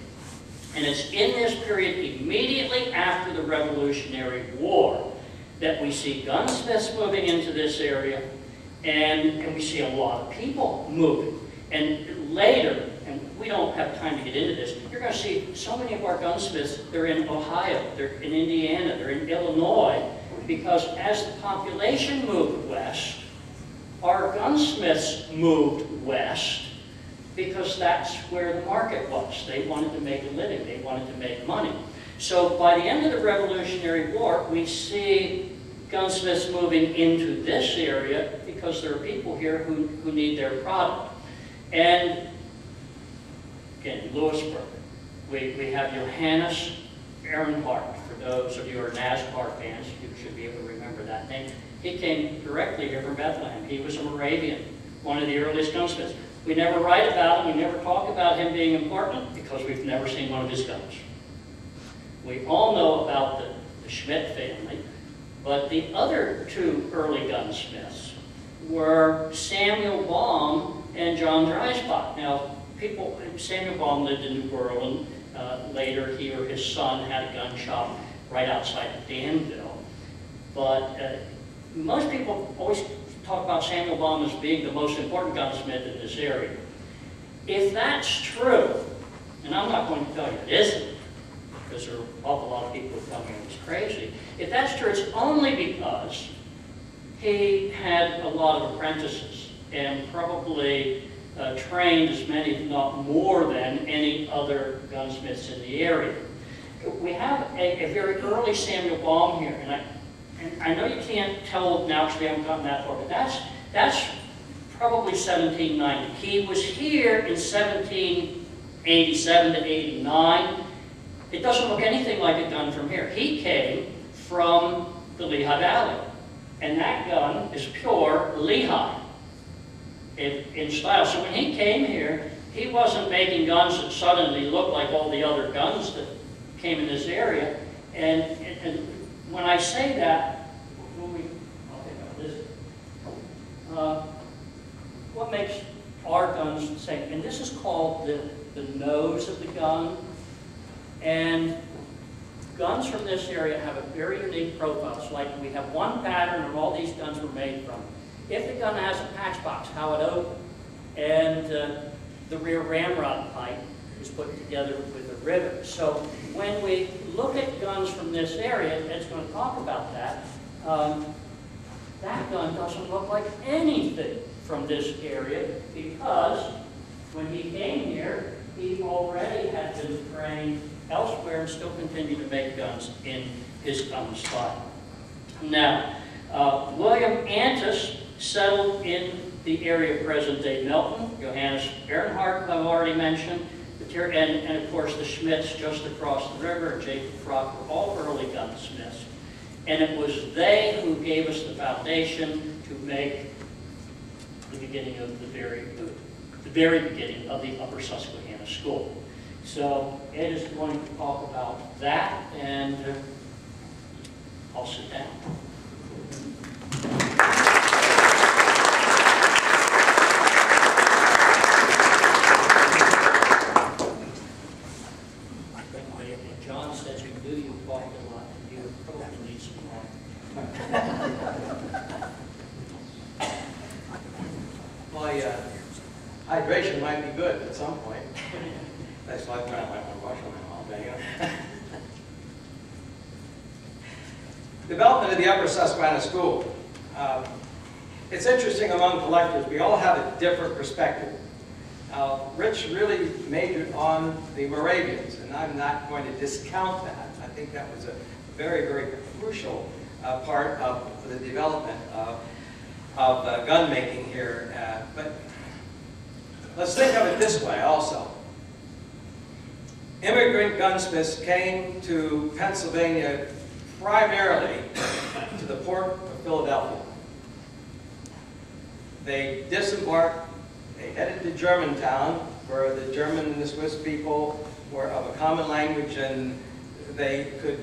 And it's in this period immediately after the Revolutionary War that we see gunsmiths moving into this area, and we see a lot of people moving. And later, and we don't have time to get into this, you're going to see so many of our gunsmiths, they're in Ohio, they're in Indiana, they're in Illinois, because as the population moved west, our gunsmiths moved west, because that's where the market was. They wanted to make a living, they wanted to make money. So by the end of the Revolutionary War, we see gunsmiths moving into this area because there are people here who need their product. And again, Lewisburg, we have Johannes Earnhardt. For those of you who are NASCAR fans, you should be able to remember that name. He came directly here from Bethlehem. He was a Moravian, one of the earliest gunsmiths. We never write about him, we never talk about him being important because we've never seen one of his guns. We all know about the Schmidt family, but the other two early gunsmiths were Samuel Baum and John Dreisbach. Now, Samuel Baum lived in New Berlin. Later, he or his son had a gun shop right outside of Danville. But most people always talk about Samuel Baum as being the most important gunsmith in this area. If that's true, and I'm not going to tell you it isn't, because there are an awful lot of people who tell me I was crazy. If that's true, it's only because he had a lot of apprentices and probably trained as many, if not more than, any other gunsmiths in the area. We have a very early Samuel Baum here, and I know you can't tell now because we haven't gotten that far, but that's probably 1790. He was here in 1787 to 89. It doesn't look anything like a gun from here. He came from the Lehigh Valley, and that gun is pure Lehigh in style. So when he came here, he wasn't making guns that suddenly looked like all the other guns that came in this area. And when I say that, what makes our guns the same? And this is called the nose of the gun. And guns from this area have a very unique profile. It's like we have one pattern and all these guns were made from. If the gun has a patch box, how it opens, and the rear ramrod pipe is put together with a rivet. So when we look at guns from this area, Ed's going to talk about that, that gun doesn't look like anything from this area because when he came here, he already had been trained elsewhere and still continued to make guns in his gun style. Now, William Antis settled in the area of present-day Milton. Johannes Earnhardt, I've already mentioned. And of course, the Schmidts just across the river, and Jacob Frock, were all early gunsmiths. And it was they who gave us the foundation to make the beginning of the very beginning of the Upper Susquehanna School. So Ed is going to talk about that, and I'll sit down. John says you do, you talk a lot, and you probably need some more. My hydration might be good at some point. That's why I might want to wash them all day. Development of the Upper Susquehanna School. It's interesting among collectors. We all have a different perspective. Rich really majored on the Moravians, and I'm not going to discount that. I think that was a very, very crucial part of the development of gun making here. But let's think of it this way also. Immigrant gunsmiths came to Pennsylvania primarily to the port of Philadelphia. They disembarked, they headed to Germantown, where the German and the Swiss people were of a common language and they could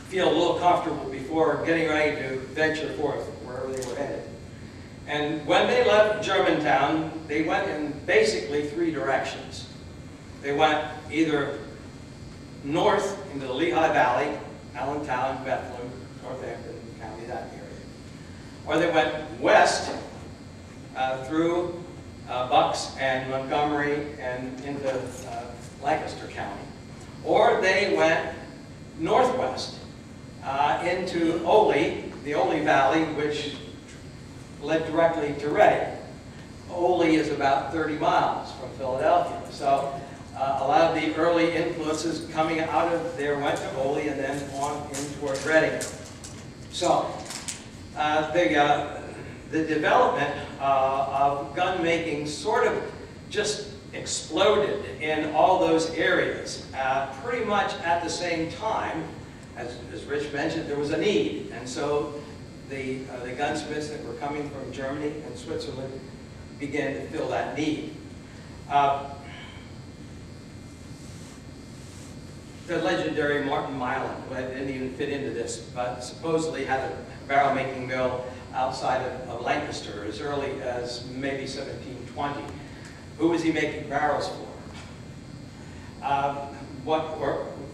feel a little comfortable before getting ready to venture forth wherever they were headed. And when they left Germantown, they went in basically 3 directions. They went either north into the Lehigh Valley, Allentown, Bethlehem, Northampton County, that area. Or they went west through Bucks and Montgomery and into Lancaster County. Or they went northwest into Ole, the Ole Valley, which led directly to Reading. Ole is about 30 miles from Philadelphia. So a lot of the early influences coming out of there went to Ole and then on in toward Reading. So the development of gun making sort of just exploded in all those areas. Pretty much at the same time, as Rich mentioned, there was a need. And so the gunsmiths that were coming from Germany and Switzerland began to fill that need. The legendary Martin Milan, who didn't even fit into this, but supposedly had a barrel-making mill outside of Lancaster as early as maybe 1720. Who was he making barrels for?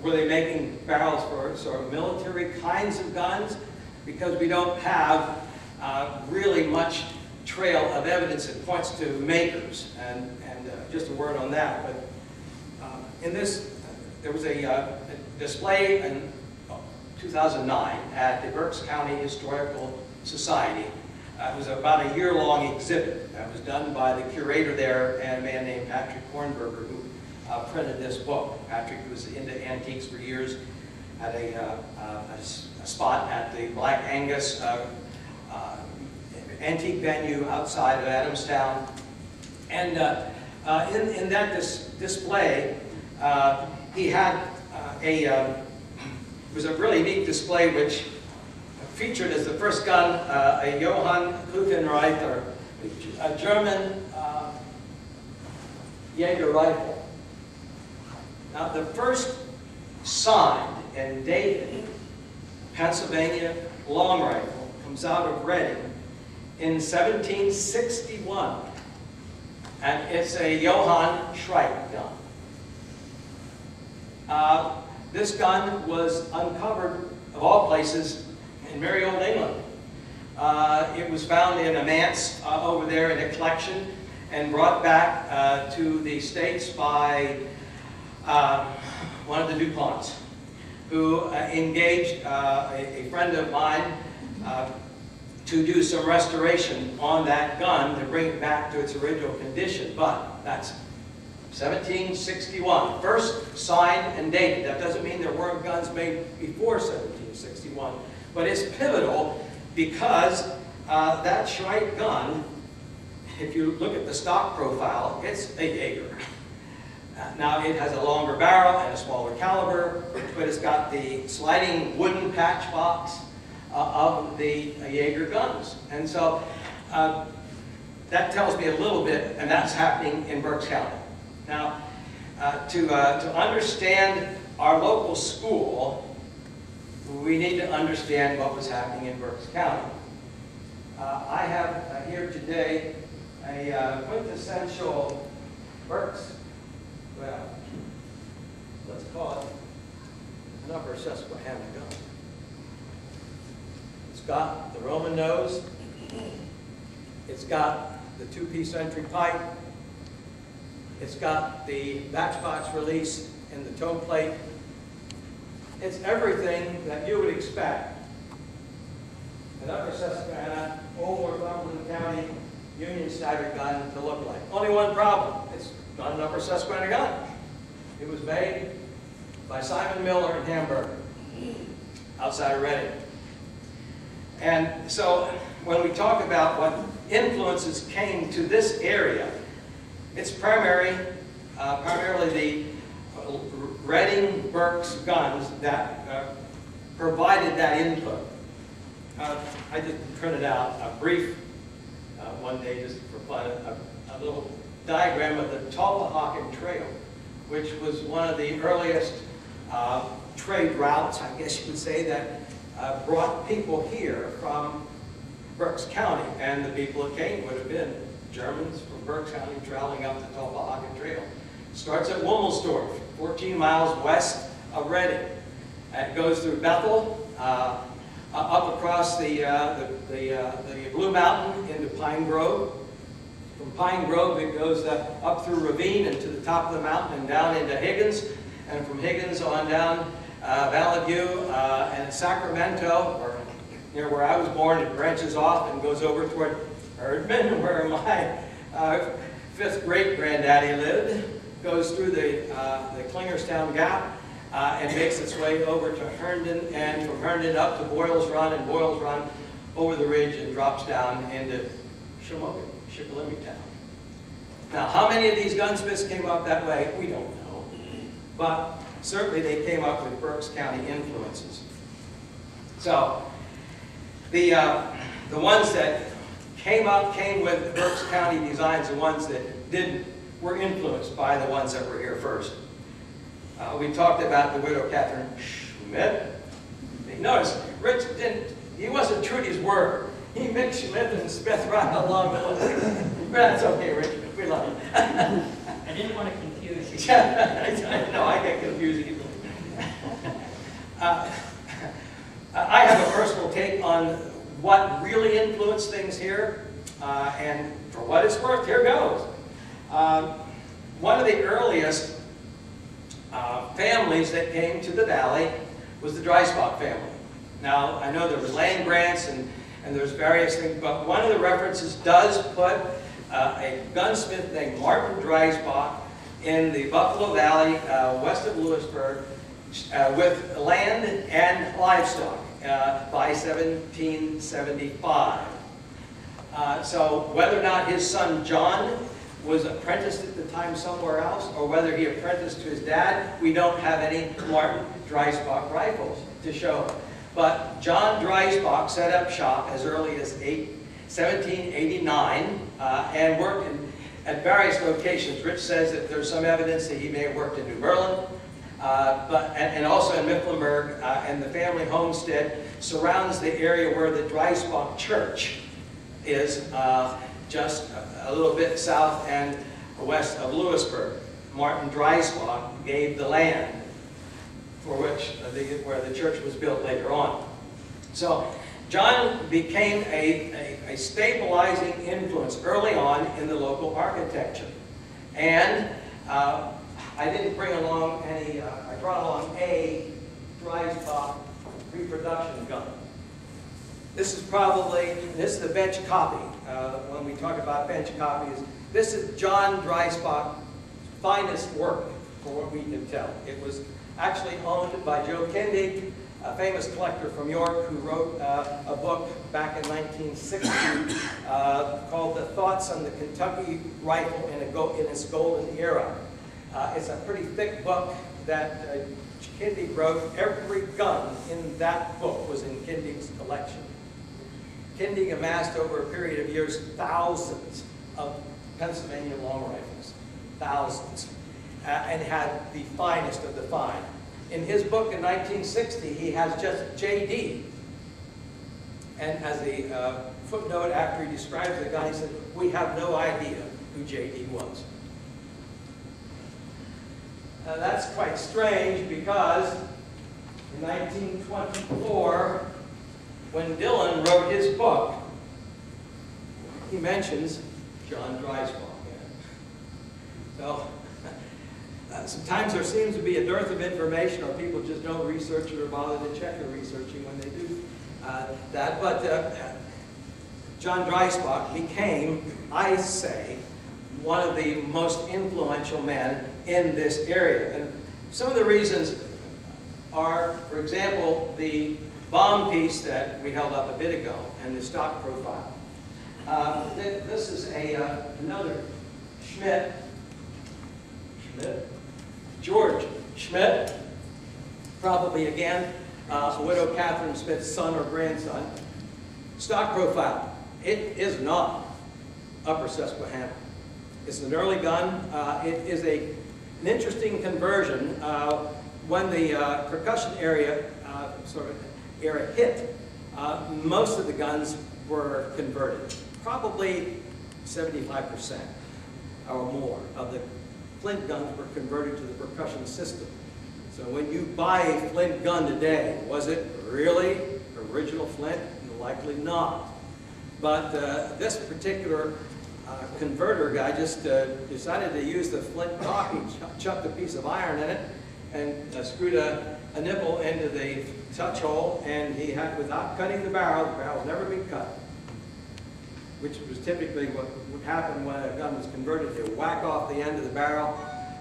Were they making barrels for sort of military kinds of guns? Because we don't have really much trail of evidence that points to makers. And just a word on that. But in this, there was a display in 2009 at the Berks County Historical Society. It was about a year-long exhibit that was done by the curator there and a man named Patrick Kornberger, who printed this book. Patrick was into antiques for years, had a spot at the Black Angus antique venue outside of Adamstown. And in that display, he had it was a really neat display which featured as the first gun a Johann Kuchenreiter, a German Jaeger rifle. Now, the first signed and dated Pennsylvania long rifle comes out of Reading in 1761, and it's a Johann Shrike gun. This gun was uncovered, of all places, in merry old England. It was found in a manse over there in a collection and brought back to the States by one of the DuPonts, who engaged a friend of mine to do some restoration on that gun to bring it back to its original condition. But that's 1761, first signed and dated. That doesn't mean there weren't guns made before 1761, but it's pivotal because that Shrike gun, if you look at the stock profile, it's a Jaeger. Now, it has a longer barrel and a smaller caliber, but it's got the sliding wooden patch box of the Jaeger guns. And so that tells me a little bit, and that's happening in Berks County. Now, to understand our local school, we need to understand what was happening in Berks County. I have here today a quintessential Berks, well, let's call it an upper Susquehanna gun. It's got the Roman nose, it's got the two-piece entry pipe, it's got the matchbox release in the toe plate. It's everything that you would expect an upper Susquehanna, old Northumberland County Union stagger gun to look like. Only one problem: it's not an upper Susquehanna gun. It was made by Simon Miller in Hamburg, outside of Reading. And so when we talk about what influences came to this area, it's primarily the Reading Berks guns that provided that input. I just printed out a brief, one day just for fun, a little diagram of the Tulpehocken Trail, which was one of the earliest trade routes, I guess you would say, that brought people here from Berks County, and the people that came would have been Germans from Berks County traveling up the Tulpehocken Trail. Starts at Womelsdorf, 14 miles west of Reading. It goes through Bethel, up across the Blue Mountain into Pine Grove. From Pine Grove, it goes up through Ravine and to the top of the mountain and down into Higgins. And from Higgins on down Valley View and Sacramento, or near where I was born, it branches off and goes over toward Erdman, where my fifth great-granddaddy lived. Goes through the Klingerstown Gap and makes its way over to Herndon, and from Herndon up to Boyles Run, and Boyles Run over the ridge and drops down into Shamokin, Shikellamy Town. Now, how many of these gunsmiths came up that way? We don't know. But certainly they came up with Berks County influences. So, the ones that came with Berks County designs, the ones that didn't, were influenced by the ones that were here first. We talked about the widow Catherine Schmidt. Notice, Rich he wasn't true to his word. He mixed Schmidt and Smith right along the way. That's okay, Rich. We love you. I didn't want to confuse you. No, I get confused easily. I have a personal take on what really influenced things here, and for what it's worth, here goes. One of the earliest families that came to the valley was the Dreisbach family. Now, I know there were land grants and there's various things, but one of the references does put a gunsmith named Martin Dreisbach in the Buffalo Valley, west of Lewisburg, with land and livestock by 1775. So whether or not his son John was apprenticed at the time somewhere else, or whether he apprenticed to his dad, we don't have any Martin Dreisbach rifles to show. But John Dreisbach set up shop as early as 1789 and worked at various locations. Rich says that there's some evidence that he may have worked in New Berlin, and also in Mifflinburg, and the family homestead surrounds the area where the Dreisbach Church is, just a little bit south and west of Lewisburg. Martin Dreisbach gave the land for which where the church was built later on. So John became a stabilizing influence early on in the local architecture. And I didn't bring along any, I brought along a Dreisbach reproduction gun. This is the bench copy. When we talk about bench copies, this is John Dreisbach's finest work, for what we can tell. It was actually owned by Joe Kindig, a famous collector from York, who wrote a book back in 1960 called The Thoughts on the Kentucky Rifle in its Golden Era. It's a pretty thick book that Kindig wrote. Every gun in that book was in Kindig's collection. Kindig amassed over a period of years thousands of Pennsylvania long rifles, thousands, and had the finest of the fine. In his book in 1960, he has just J.D. And as the footnote after he describes the gun, he said, "We have no idea who J.D. was." Now that's quite strange, because in 1924, when Dillon wrote his book, he mentions John Dreisbach. So sometimes there seems to be a dearth of information, or people just don't research it or bother to check their researching when they do that. But John Dreisbach became, I say, one of the most influential men in this area. And some of the reasons are, for example, the bomb piece that we held up a bit ago and the stock profile. This is another Schmidt, George Schmidt, probably again widow Catherine Schmidt's son or grandson. Stock profile. It is not Upper Susquehanna. It's an early gun. It is an interesting conversion. When the percussion area hit, most of the guns were converted. Probably 75% or more of the flint guns were converted to the percussion system. So when you buy a flint gun today, was it really original flint? Likely not. But this particular converter guy just decided to use the flint cock. He chucked a piece of iron in it and screwed a nipple into the touch hole, and he had, without cutting the barrel had never been cut, which was typically what would happen when a gun was converted. They would whack off the end of the barrel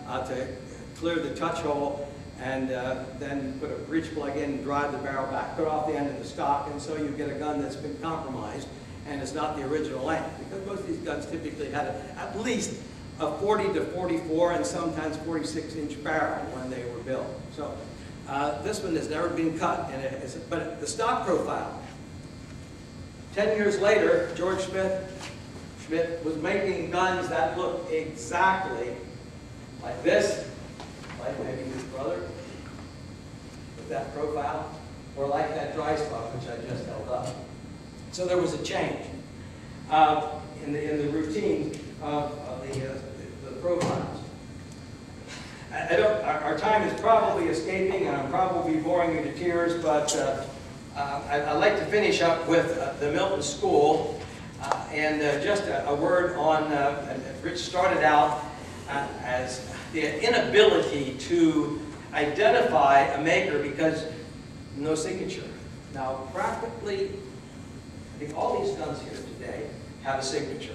to clear the touch hole, and then put a breech plug in and drive the barrel back, cut off the end of the stock, and so you get a gun that's been compromised and it's not the original length. Because most of these guns typically had at least a 40 to 44 and sometimes 46-inch barrel when they were built. So this one has never been cut, but the stock profile. 10 years later, George Schmidt was making guns that looked exactly like this, like maybe his brother with that profile, or like that dry stock which I just held up. So there was a change in the routine of the profiles. Our time is probably escaping, and I'm probably boring you to tears, but I'd like to finish up with the Milton School, and just a word on, Rich started out as the inability to identify a maker because no signature. Now, practically, I think all these guns here today have a signature.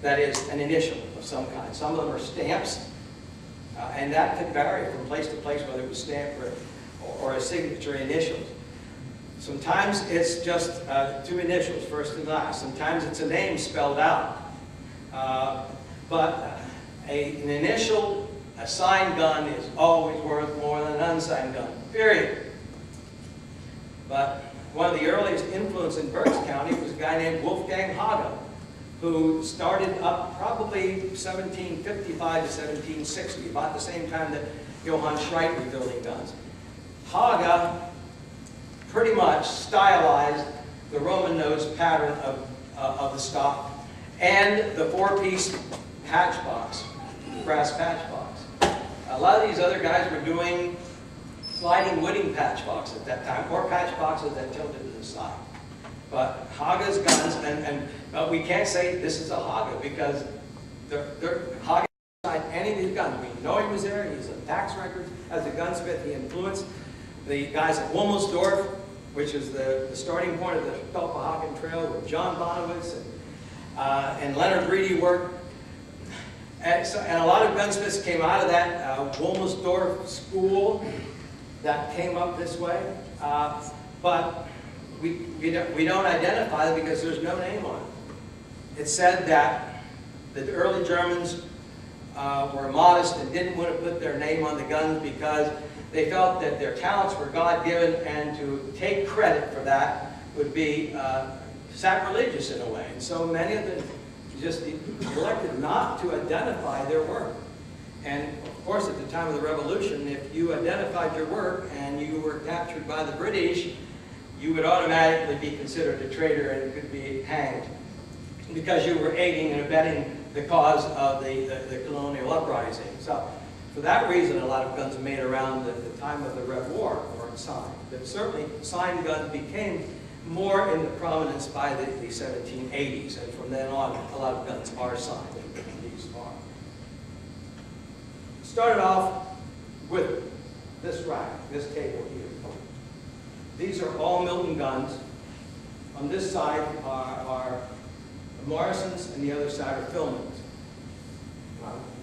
That is an initial of some kind. Some of them are stamps, and that could vary from place to place, whether it was stamp or a signature initials. Sometimes it's just two initials, first and last. Sometimes it's a name spelled out. But an initial, a signed gun is always worth more than an unsigned gun, period. But one of the earliest influence in Berks County was a guy named Wolfgang Haga, who started up probably 1755 to 1760, about the same time that Johann Schreit was building guns. Haga pretty much stylized the Roman nose pattern of the stock and the four-piece patch box, brass patch box. A lot of these other guys were doing sliding wooden patch boxes at that time, or patch boxes that tilted to the side. But Haga's guns, and we can't say this is a Haga because Haga didn't sign any of these guns. We know he was there. He's on tax records as a gunsmith. He influenced the guys at Wilmersdorf, which is the starting point of the Stolpahagen Trail, where John Bonowitz and Leonard Reedy worked. And a lot of gunsmiths came out of that Wilmersdorf school that came up this way. But we don't identify them because there's no name on it. It's said that the early Germans were modest and didn't want to put their name on the guns because they felt that their talents were God-given, and to take credit for that would be sacrilegious in a way. And so many of them just elected not to identify their work. And of course, at the time of the Revolution, if you identified your work and you were captured by the British, you would automatically be considered a traitor and could be hanged because you were aiding and abetting the cause of the colonial uprising. So for that reason, a lot of guns made around the time of the Red War weren't signed. But certainly, signed guns became more into prominence by the 1780s, and from then on, a lot of guns are signed. These are. Started off with this rack, this table here. These are all Milton guns. On this side are Morrisons, and the other side are Philmans.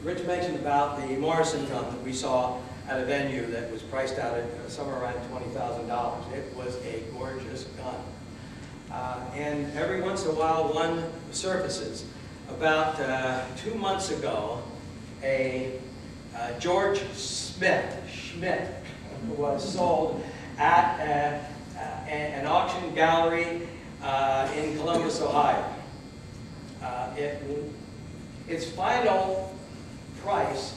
Rich mentioned about the Morrison gun that we saw at a venue that was priced out at somewhere around $20,000. It was a gorgeous gun. And every once in a while, one surfaces. About 2 months ago, a George Schmidt was sold at an auction gallery in Columbus, Ohio. Its final price,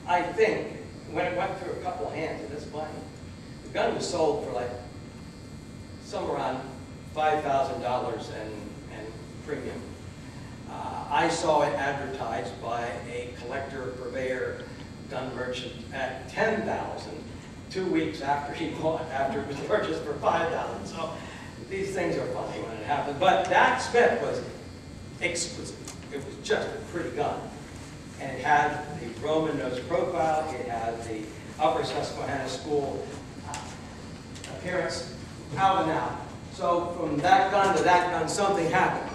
I think, when it went through a couple of hands, and it's funny, the gun was sold for like somewhere around $5,000 and premium. I saw it advertised by a collector, purveyor, gun merchant at $10,000 2 weeks after it was purchased for $5,000. So these things are funny when it happens. But that Smith was exquisite. It was just a pretty gun. And it had the Roman nose profile. It had the upper Susquehanna school appearance, out and out. So from that gun to that gun, something happened.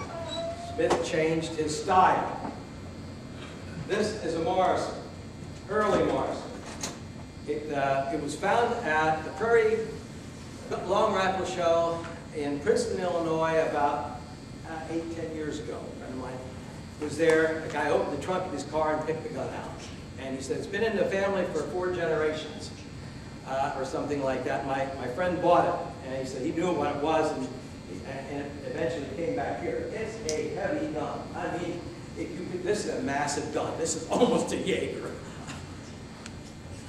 Smith changed his style. This is a Morrison, early Morrison. It was found at the Prairie Long Rifle Show in Princeton, Illinois, about 8-10 years ago. A friend of mine was there. A guy opened the trunk of his car and picked the gun out. And he said, it's been in the family for 4 generations, or something like that. My friend bought it, and he said he knew what it was, and it eventually came back here. It's a heavy gun. I mean, this is a massive gun. This is almost a Jaeger.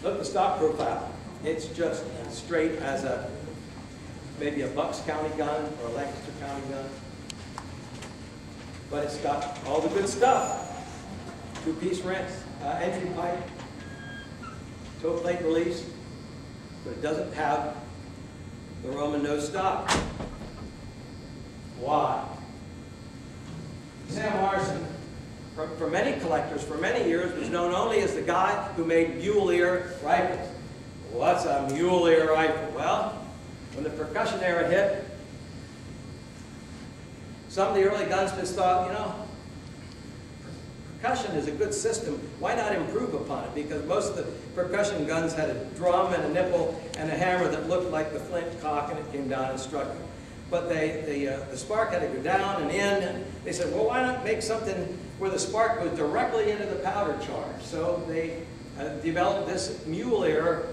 Look at the stock profile. It's just straight as maybe a Bucks County gun or a Lancaster County gun. But it's got all the good stuff. 2-piece wrench, engine pipe, toe plate release, but it doesn't have the Roman nose stock. Why? Sam Morrison, for many collectors, for many years, was known only as the guy who made mule ear rifles. What's a mule ear rifle? Well, when the percussion era hit, some of the early gunsmiths thought, you know, percussion is a good system. Why not improve upon it? Because most of the percussion guns had a drum and a nipple and a hammer that looked like the flint cock, and it came down and struck you. But the spark had to go down and in, and they said, well, why not make something where the spark goes directly into the powder charge? So they developed this mule ear,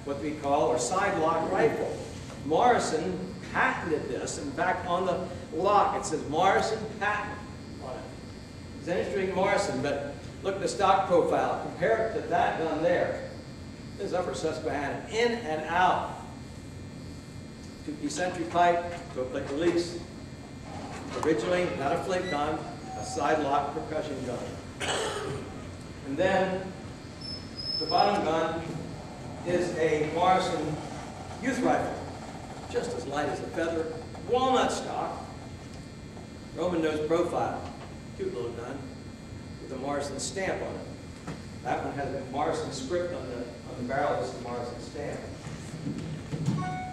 what we call, or side lock rifle. Morrison patented this. In fact, on the lock it says Morrison patent on it. It's an interesting Morrison, but look at the stock profile. Compare it to that gun there. This is upper Susquehanna, in and out. 2-piece entry pipe, toe plate release. Originally, not a flint gun, a side lock percussion gun. And then the bottom gun is a Morrison youth rifle, just as light as a feather, walnut stock, Roman nose profile, cute little gun with a Morrison stamp on it. That one has a Morrison script on the barrel. This is the Morrison stamp.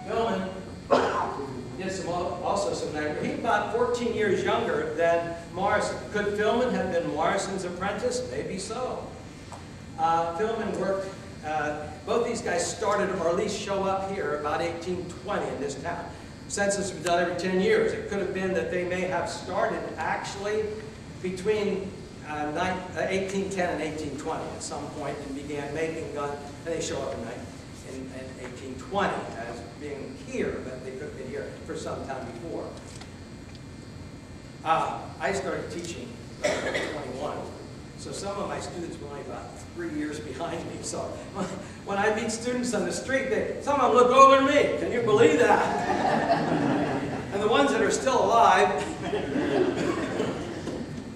Milton did also some night. He's about 14 years younger than Morrison. Could Philman have been Morrison's apprentice? Maybe so. Philman worked, both these guys started, or at least show up here, about 1820 in this town. Census was done every 10 years. It could have been that they may have started actually between 1810 and 1820 at some point and began making guns, and they show up in 1820 as being here, but they could have been here for some time before. I started teaching at 21, so some of my students were only about 3 years behind me. So when I meet students on the street, some of them look older than me. Can you believe that? And the ones that are still alive,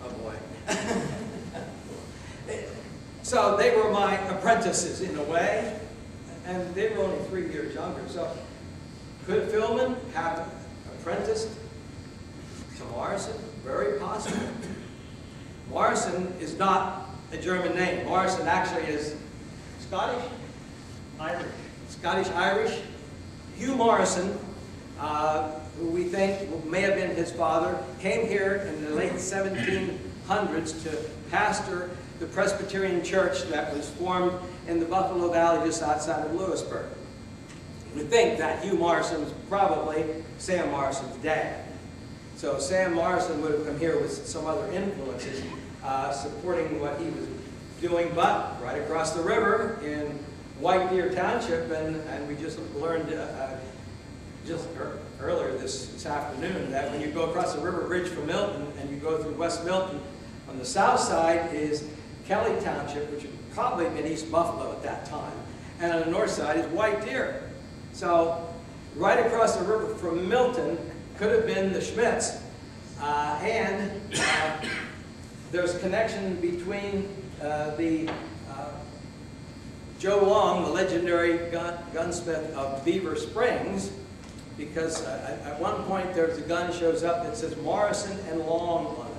oh boy. So they were my apprentices in a way, and they were only 3 years younger. So could Philman have apprenticed to Morrison? Very possible. Morrison is not a German name. Morrison actually is Scottish? Irish. Scottish-Irish. Hugh Morrison, who we think may have been his father, came here in the late 1700s to pastor the Presbyterian church that was formed in the Buffalo Valley just outside of Lewisburg. We think that Hugh Morrison was probably Sam Morrison's dad. So Sam Morrison would have come here with some other influences supporting what he was doing, but right across the river in White Deer Township, and we just learned earlier this afternoon that when you go across the river bridge from Milton and you go through West Milton, on the south side is Kelly Township, which would probably have been East Buffalo at that time, and on the north side is White Deer. So right across the river from Milton could have been the Schmitz. There's a connection between Joe Long, the legendary gunsmith of Beaver Springs, because at one point there's a gun shows up that says Morrison and Long on it.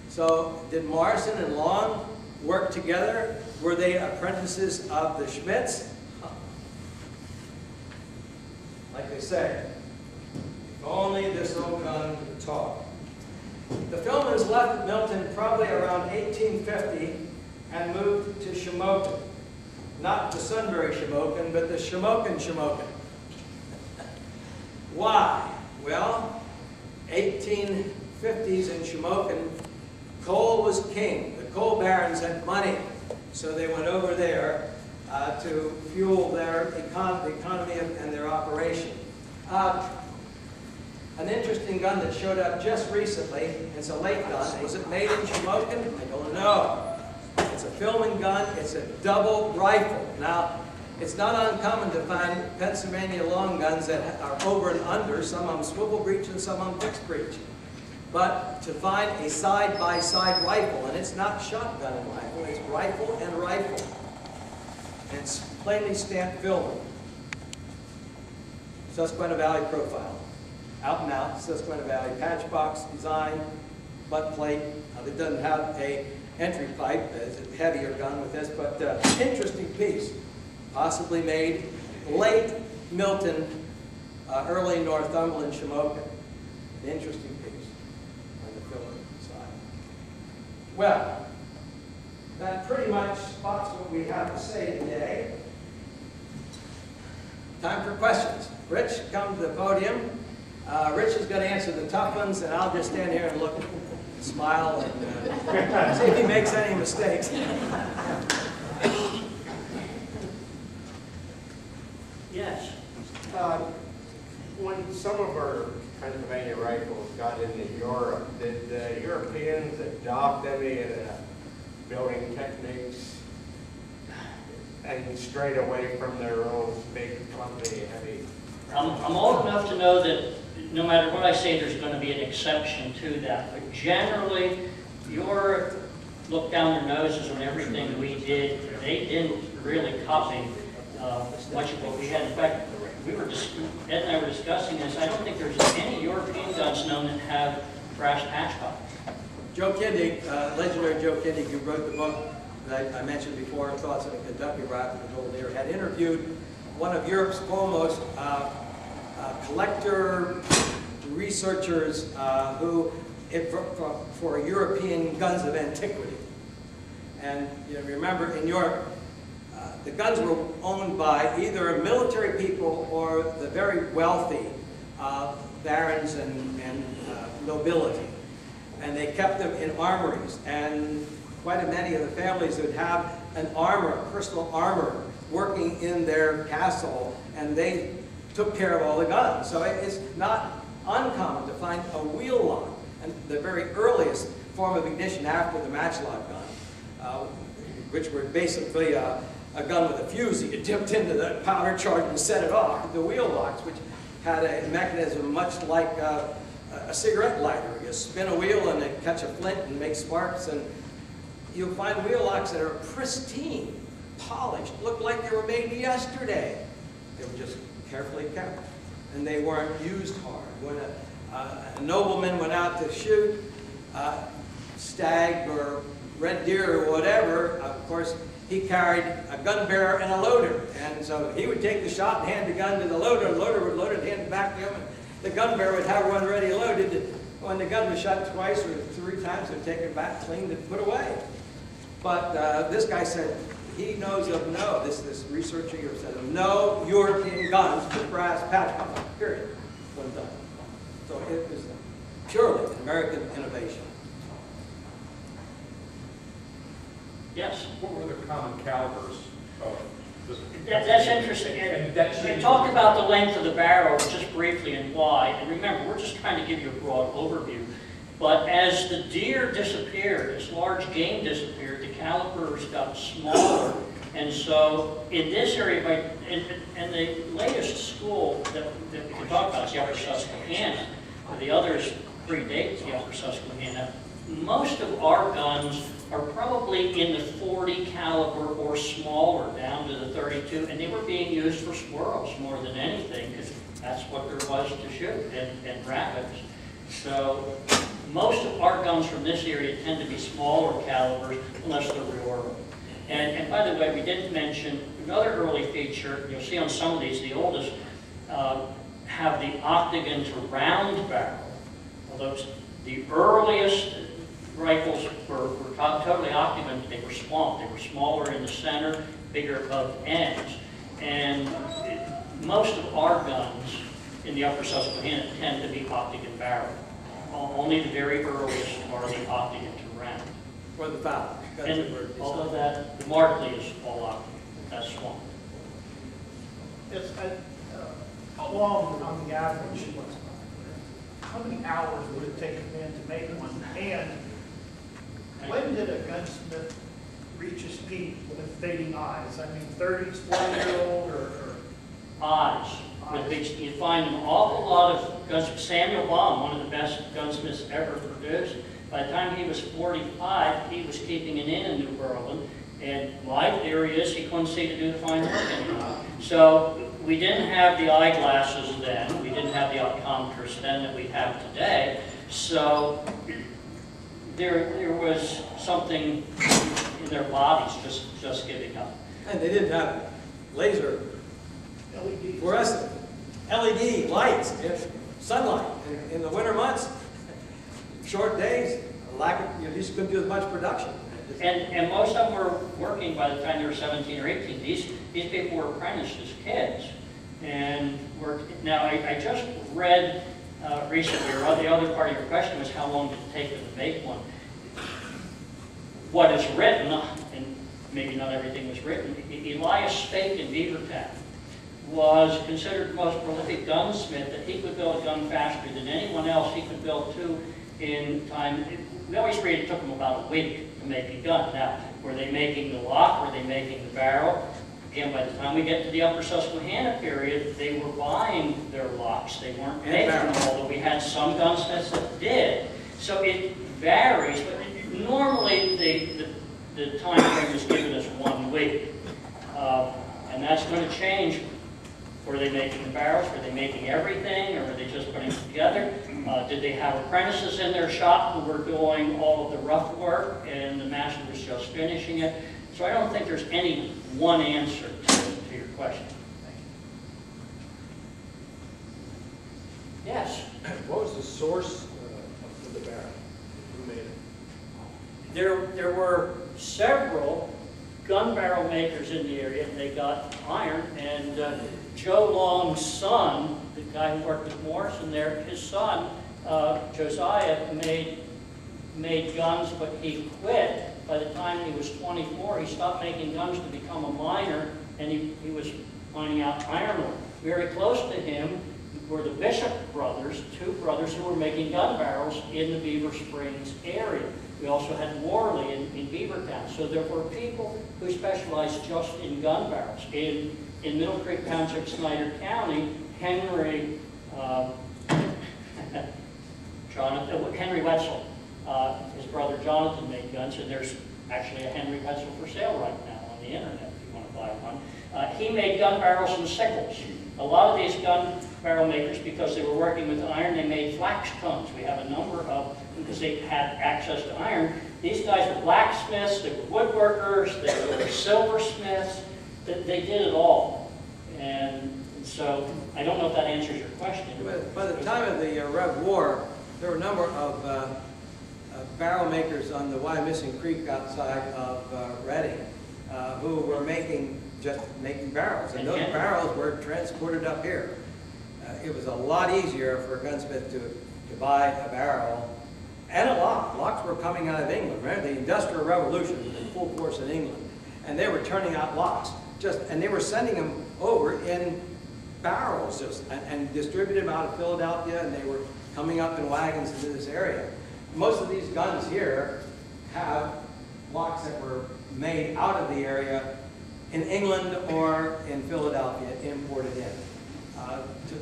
So did Morrison and Long work together? Were they apprentices of the Schmitz? Like they say, if only this old gun could talk. The Philmans left Milton probably around 1850 and moved to Shamokin. Not the Sunbury Shamokin, but the Shamokin. Why? Well, 1850s in Shamokin, coal was king. The coal barons had money, so they went over there to fuel their economy and their operation. An interesting gun that showed up just recently, it's a late gun. Was it made in Shamokin? I don't know. It's a Philman gun. It's a double rifle. Now, it's not uncommon to find Pennsylvania long guns that are over and under, some of them swivel breech and some of them fixed breech. But to find a side-by-side rifle, and it's not shotgun and rifle, it's rifle and rifle. And it's plainly stamped Philman. Susquehanna Valley profile. Out and out, Susquehanna Valley, patchbox design, butt plate. It doesn't have a entry pipe. It's a heavier gun with this, but interesting piece. Possibly made late Milton, early Northumberland, Shamokin. An interesting piece on the Philman side. Well, that pretty much spots what we have to say today. Time for questions. Rich, come to the podium. Rich is going to answer the tough ones, and I'll just stand here and look and smile and see if he makes any mistakes. Yes. When some of our Pennsylvania rifles got into Europe, did the Europeans adopt any of the building techniques and strayed away from their own big clumsy heavy? I'm old enough to know that no matter what I say, there's going to be an exception to that. But generally, Europe looked down their noses on everything we did. They didn't really copy much of what we had. In fact, Ed and I were discussing this. I don't think there's any European guns known that have brass patch buttons. Joe Kindig, legendary Joe Kindig, who wrote the book that I mentioned before, Thoughts on a Kentucky Rifle with Golden Ear, had interviewed one of Europe's foremost collector researchers for European guns of antiquity. And you know, remember, in Europe, the guns were owned by either military people or the very wealthy barons and nobility. And they kept them in armories. And quite many of the families would have an armor, personal armor, working in their castle, and they took care of all the guns. So it's not uncommon to find a wheel lock, and the very earliest form of ignition after the matchlock gun, which were basically a gun with a fuse that you dipped into the powder charge and set it off. The wheel locks, which had a mechanism much like a cigarette lighter. You spin a wheel and it catch a flint and make sparks, and you'll find wheel locks that are pristine, polished, look like they were made yesterday. They were just carefully kept, and they weren't used hard. When a nobleman went out to shoot stag or red deer or whatever, of course, he carried a gun bearer and a loader, and so he would take the shot and hand the gun to the loader would load it and hand it back to him, and the gun bearer would have one ready loaded. When the gun was shot twice or 3 times, they'd take it back, cleaned and put away. But this guy said he knows of this researcher here said of no European guns with brass patch buttons, period. One done. So it was purely an American innovation. Yes. What were the common calibers of this? That's interesting. You talked about the length of the barrel just briefly and why. And remember, we're just trying to give you a broad overview. But as the deer disappeared, as large game disappeared, the calibers got smaller. And so in this area, in the latest school that we can talk about is the Upper Susquehanna, The others predate the Upper Susquehanna. Most of our guns are probably in the 40 caliber or smaller, down to the 32, and they were being used for squirrels more than anything, because that's what there was to shoot, and rabbits. So most of our guns from this area tend to be smaller calibers, unless they're reordered. And by the way, we didn't mention another early feature. You'll see on some of these, the oldest have the octagon to round barrel. Although the earliest rifles were totally octagon, they were swamped. They were smaller in the center, bigger above ends. And most of our guns in the Upper Susquehanna tend to be octagon barrel. Only the very earliest are the octagon to round. For the foul. And although that, the Martley is all octagon, that's swamp. Yes, how long on the average, how many hours would it take a man to make one? And when did a gunsmith reach his peak with fading eyes? I mean, 30s, 40-year-old, or? Eyes. You find an awful lot of gunsmiths. Samuel Baum, one of the best gunsmiths ever produced, by the time he was 45, he was keeping an inn in New Berlin, and my theory is he couldn't see to do the fine work anymore. So we didn't have the eyeglasses then, we didn't have the optometrists then that we have today, so there was something in their bodies just giving up. And they didn't have laser LEDs. fluorescent LED lights, sunlight in the winter months. Short days, lack of, you just couldn't do as much production. And most of them were working by the time they were 17 or 18. These people were apprenticed as kids. And now I just read recently, or the other part of your question was how long did it take them to make one? What is written, and maybe not everything was written, Elias Spake in Beavertown was considered the most prolific gunsmith, that he could build a gun faster than anyone else. He could build two in time. We always read it took them about a week to make a gun. Now, were they making the lock? Were they making the barrel? Again, by the time we get to the Upper Susquehanna period, they were buying their locks. They weren't making them, although we had some gunsmiths that did. So it varies, but normally the time frame is given as 1 week. And that's going to change. Were they making the barrels? Were they making everything? Or were they just putting it together? Did they have apprentices in their shop who were doing all of the rough work and the master was just finishing it? So I don't think there's any one answer to your question. Yes? What was the source of the barrel? Who made it? There were several gun barrel makers in the area, and they got iron, and Joe Long's son, the guy who worked with Morrison there, his son, Josiah, made guns, but he quit. By the time he was 24, he stopped making guns to become a miner, and he was mining out iron ore. Very close to him were the Bishop brothers, 2 brothers who were making gun barrels in the Beaver Springs area. We also had Worley in Beavertown. So there were people who specialized just in gun barrels. In Middle Creek Township, Snyder County, Henry Wetzel, his brother Jonathan made guns, and there's actually a Henry Wetzel for sale right now on the internet if you want to buy one. He made gun barrels and sickles. A lot of these gun barrel makers, because they were working with iron, they made flax cones. We have a number of, because they had access to iron. These guys were blacksmiths, they were woodworkers, they were silversmiths, they did it all. And so I don't know if that answers your question. By the time of the Rev War, there were a number of barrel makers on the Wyomissing Creek outside of Reading who were making barrels, and those barrels were transported up here. It was a lot easier for a gunsmith to buy a barrel and a lock. Locks were coming out of England. Remember, the Industrial Revolution was in full force in England, and they were turning out locks. And they were sending them over in barrels and distributed them out of Philadelphia, and they were coming up in wagons into this area. Most of these guns here have locks that were made out of the area in England or in Philadelphia, imported in.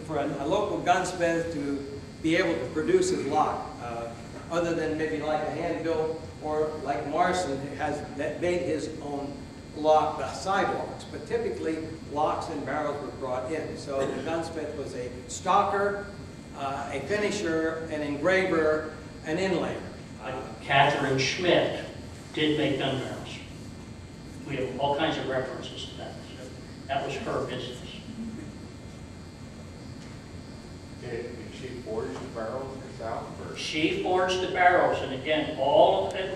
For a local gunsmith to be able to produce his lock, other than maybe like a hand built, or like Morrison has made his own lock, the sidewalks. But typically, locks and barrels were brought in. So the gunsmith was a stalker, a finisher, an engraver, an inlayer. Catherine Schmidt did make gun barrels. We have all kinds of references to that. So that was her business. Did she forge the barrels herself, or? She forged the barrels, and again,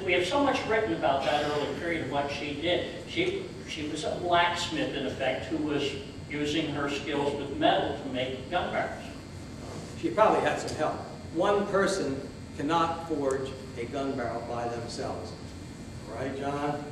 we have so much written about that early period of what she did. She was a blacksmith, in effect, who was using her skills with metal to make gun barrels. She probably had some help. One person cannot forge a gun barrel by themselves. Right, John?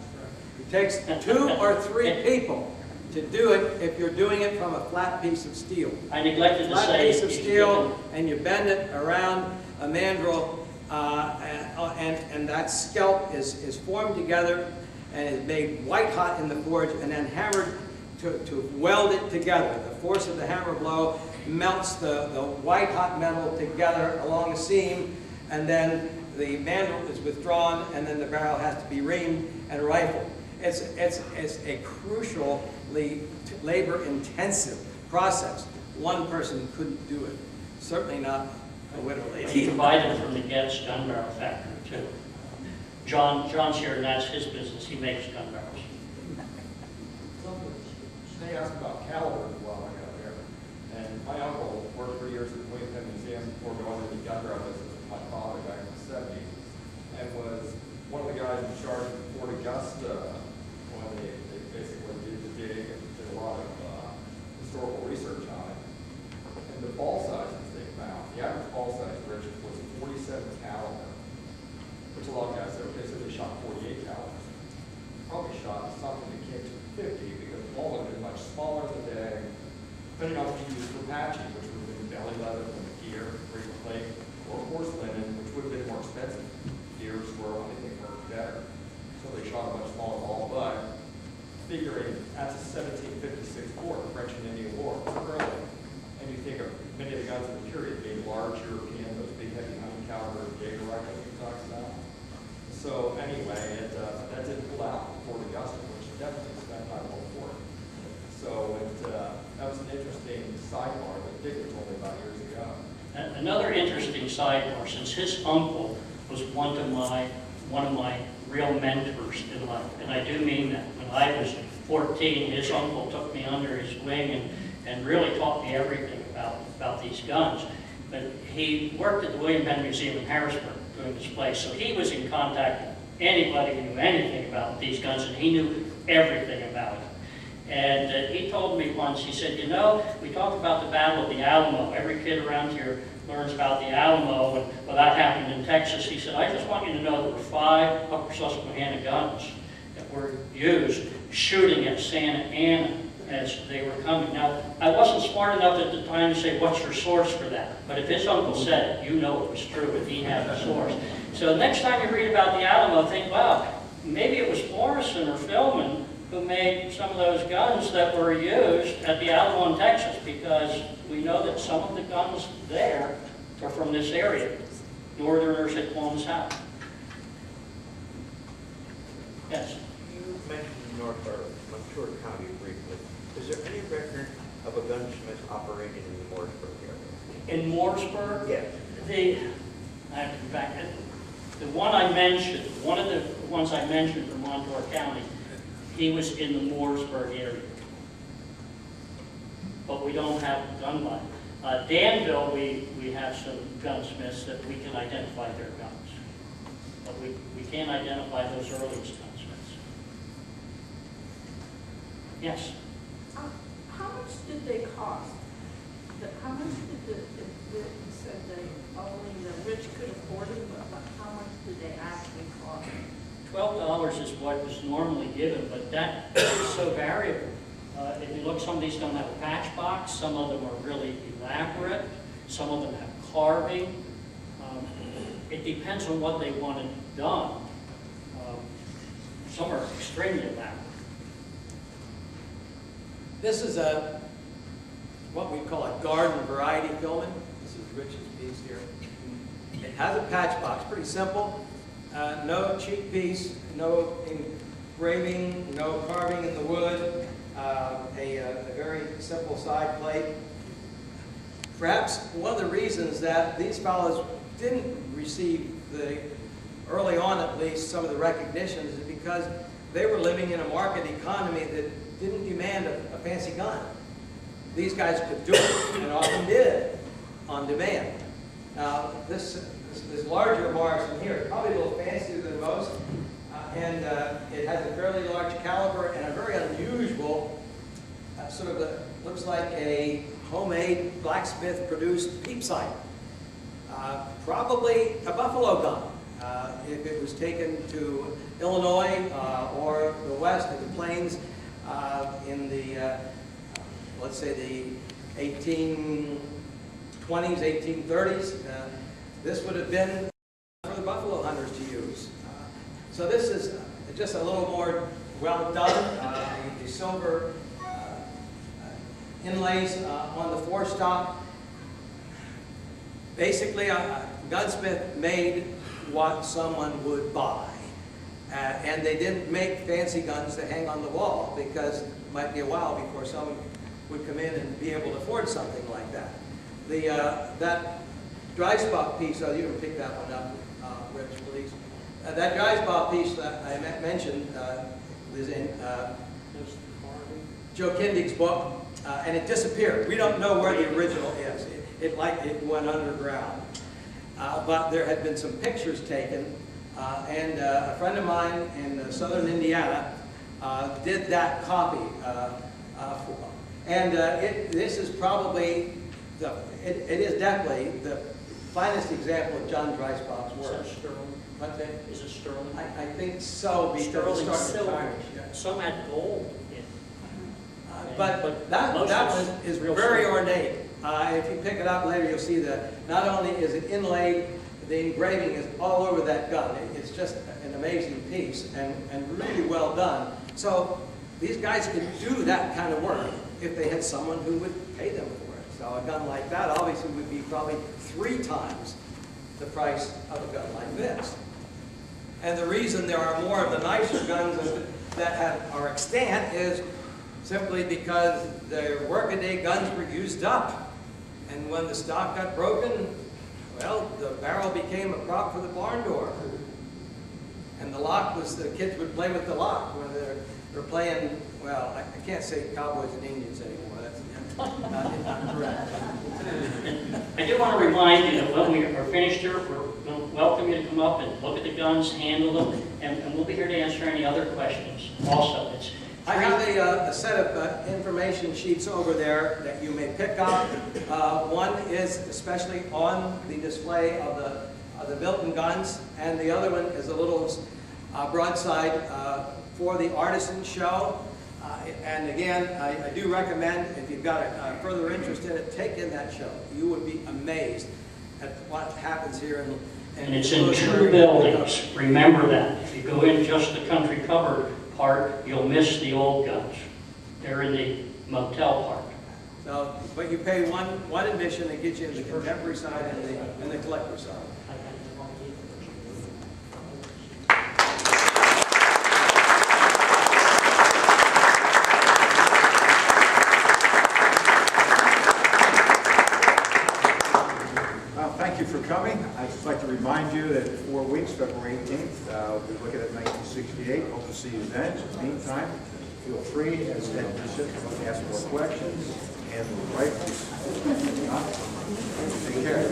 It takes 2 or 3 people to do it if you're doing it from a flat piece of steel. I neglected to Flat say. piece of steel, and you bend it around a mandrel, and that scalp is formed together and is made white hot in the forge and then hammered to weld it together. The force of the hammer blow melts the white hot metal together along a seam, and then the mandrel is withdrawn, and then the barrel has to be reamed and rifled. It's a crucially labor-intensive process. One person couldn't do it. Certainly not a widow He lady. can buy them from the Getz gun barrel factory, too. John's here, and that's his business. He makes gun barrels. They asked about calibers while I got there. And my uncle worked for years at the Williamson Museum before going into the gun barrel business with my father back in the 70s. And was one of the guys in charge of Fort Augusta when they basically did the dig and did a lot of historical research on it. And the ball sizes they found, the average ball size, Richard, was 47 caliber, which a lot of guys said, okay, so they shot 48 caliber. Probably shot something that came to 50 because the ball would have been much smaller in the day, depending on what you used for patching, which would have been belly leather from the gear frequently, or horse linen, which would have been more expensive. Deer, squirrel, anything worked better. So they shot a much smaller ball, but figuring that's a 1756 war, the French and Indian War, early. And you think of many of the guns of the period being large European, those big heavy 100 caliber Jaeger rifles you talked about. So anyway, that did pull out Fort Augusta, which definitely spent time on Fort. So that was an interesting sidebar that Dick told me about years ago. Another interesting sidebar, since his uncle was one of my real mentors in life, and I do mean that. When I was 14, his uncle took me under his wing and really taught me everything about these guns. But he worked at the William Penn Museum in Harrisburg doing displays, so he was in contact with anybody who knew anything about these guns, and he knew everything about it. And he told me once, he said, you know, we talked about the Battle of the Alamo. Every kid around here learns about the Alamo, and well, that happened in Texas. He said, I just want you to know there were 5 Upper Susquehanna guns that were used shooting at Santa Ana as they were coming. Now, I wasn't smart enough at the time to say, what's your source for that? But if his uncle said it, you know it was true if he had the source. So next time you read about the Alamo, think, wow, maybe it was Morrison or Philman who made some of those guns that were used at the Alamo in Texas, because we know that some of the guns there are from this area. Northerners had blown south. Yes? You mentioned North or Montour County briefly. Is there any record of a gunsmith operating in the Mooresburg area? In Mooresburg? Yes. I have to come back. The one I mentioned, one of the ones I mentioned from Montour County, he was in the Mooresburg area. But we don't have a gun line. Danville, we have some gunsmiths that we can identify their guns. But we can't identify those earliest gunsmiths. Yes? How much did they cost? How much did you said they only the rich could afford them, but how much did they actually cost? $12 is what was normally given, but that is so variable. If you look, some of these don't have a patch box, some of them are really elaborate, some of them have carving. It depends on what they wanted done. Some are extremely elaborate. This is what we call a garden variety filament. This is Rich's piece here. It has a patch box, pretty simple. No cheap piece, no engraving, no carving in the wood, a very simple side plate. Perhaps one of the reasons that these fellows didn't receive early on at least, some of the recognition is because they were living in a market economy that didn't demand a fancy gun. These guys could do it, and often did, on demand. Now, this larger Morrison here is probably a little fancier than most, and it has a fairly large caliber and a very unusual, looks like a homemade blacksmith-produced peep sight. Probably a buffalo gun. If it was taken to Illinois or the West in the plains in the, let's say the 1820s, 1830s, this would have been for the buffalo hunters to use. So this is just a little more well done. The silver inlays on the forestock. Basically, a gunsmith made what someone would buy. And they didn't make fancy guns to hang on the wall because it might be a while before someone would come in and be able to afford something like that. That dry spot piece, you can pick that one up, Rich, please. That dry spot piece that I mentioned is in Joe Kindig's book, and it disappeared. We don't know where the original is. It went underground. But there had been some pictures taken, and a friend of mine in southern Indiana did that copy. This is probably, it is definitely the finest example of John Dreisbach's work. Is it sterling? What's that? Is it sterling? I think so, because Sterling it started silver. tarnish, yeah. Some had gold in it. But that most one is real very silver. ornate. If you pick it up later, you'll see that not only is it inlaid, the engraving is all over that gun. It's just an amazing piece and really well done. So these guys could do that kind of work if they had someone who would pay them for it. So a gun like that obviously would be probably 3 times the price of a gun like this. And the reason there are more of the nicer guns that are extant is simply because their workaday guns were used up. And when the stock got broken, well, the barrel became a prop for the barn door. And the lock was, the kids would play with the lock when they're playing, well, I can't say cowboys and Indians anymore. That's not correct. I do want to remind you that when we are finished here, we're going to welcome you to come up and look at the guns, handle them, and we'll be here to answer any other questions. Also, I have a set of information sheets over there that you may pick up. One is especially on the display of the Milton guns, and the other one is a little broadside for the artisan show. And again, I do recommend, if you've got a further interest in it, take in that show. You would be amazed at what happens here. and it's in 2 buildings. Remember that. If you go in just the country covered part, you'll miss the old guns. They're in the motel part. So, but you pay one admission that gets you in the contemporary side and the collector side. Thank you for coming. I'd just like to remind you that in 4 weeks, February 18th, we'll be looking at 1968. Hope to see you then. In the meantime, feel free, as Ed just said, to ask more questions and the rifles. Take care.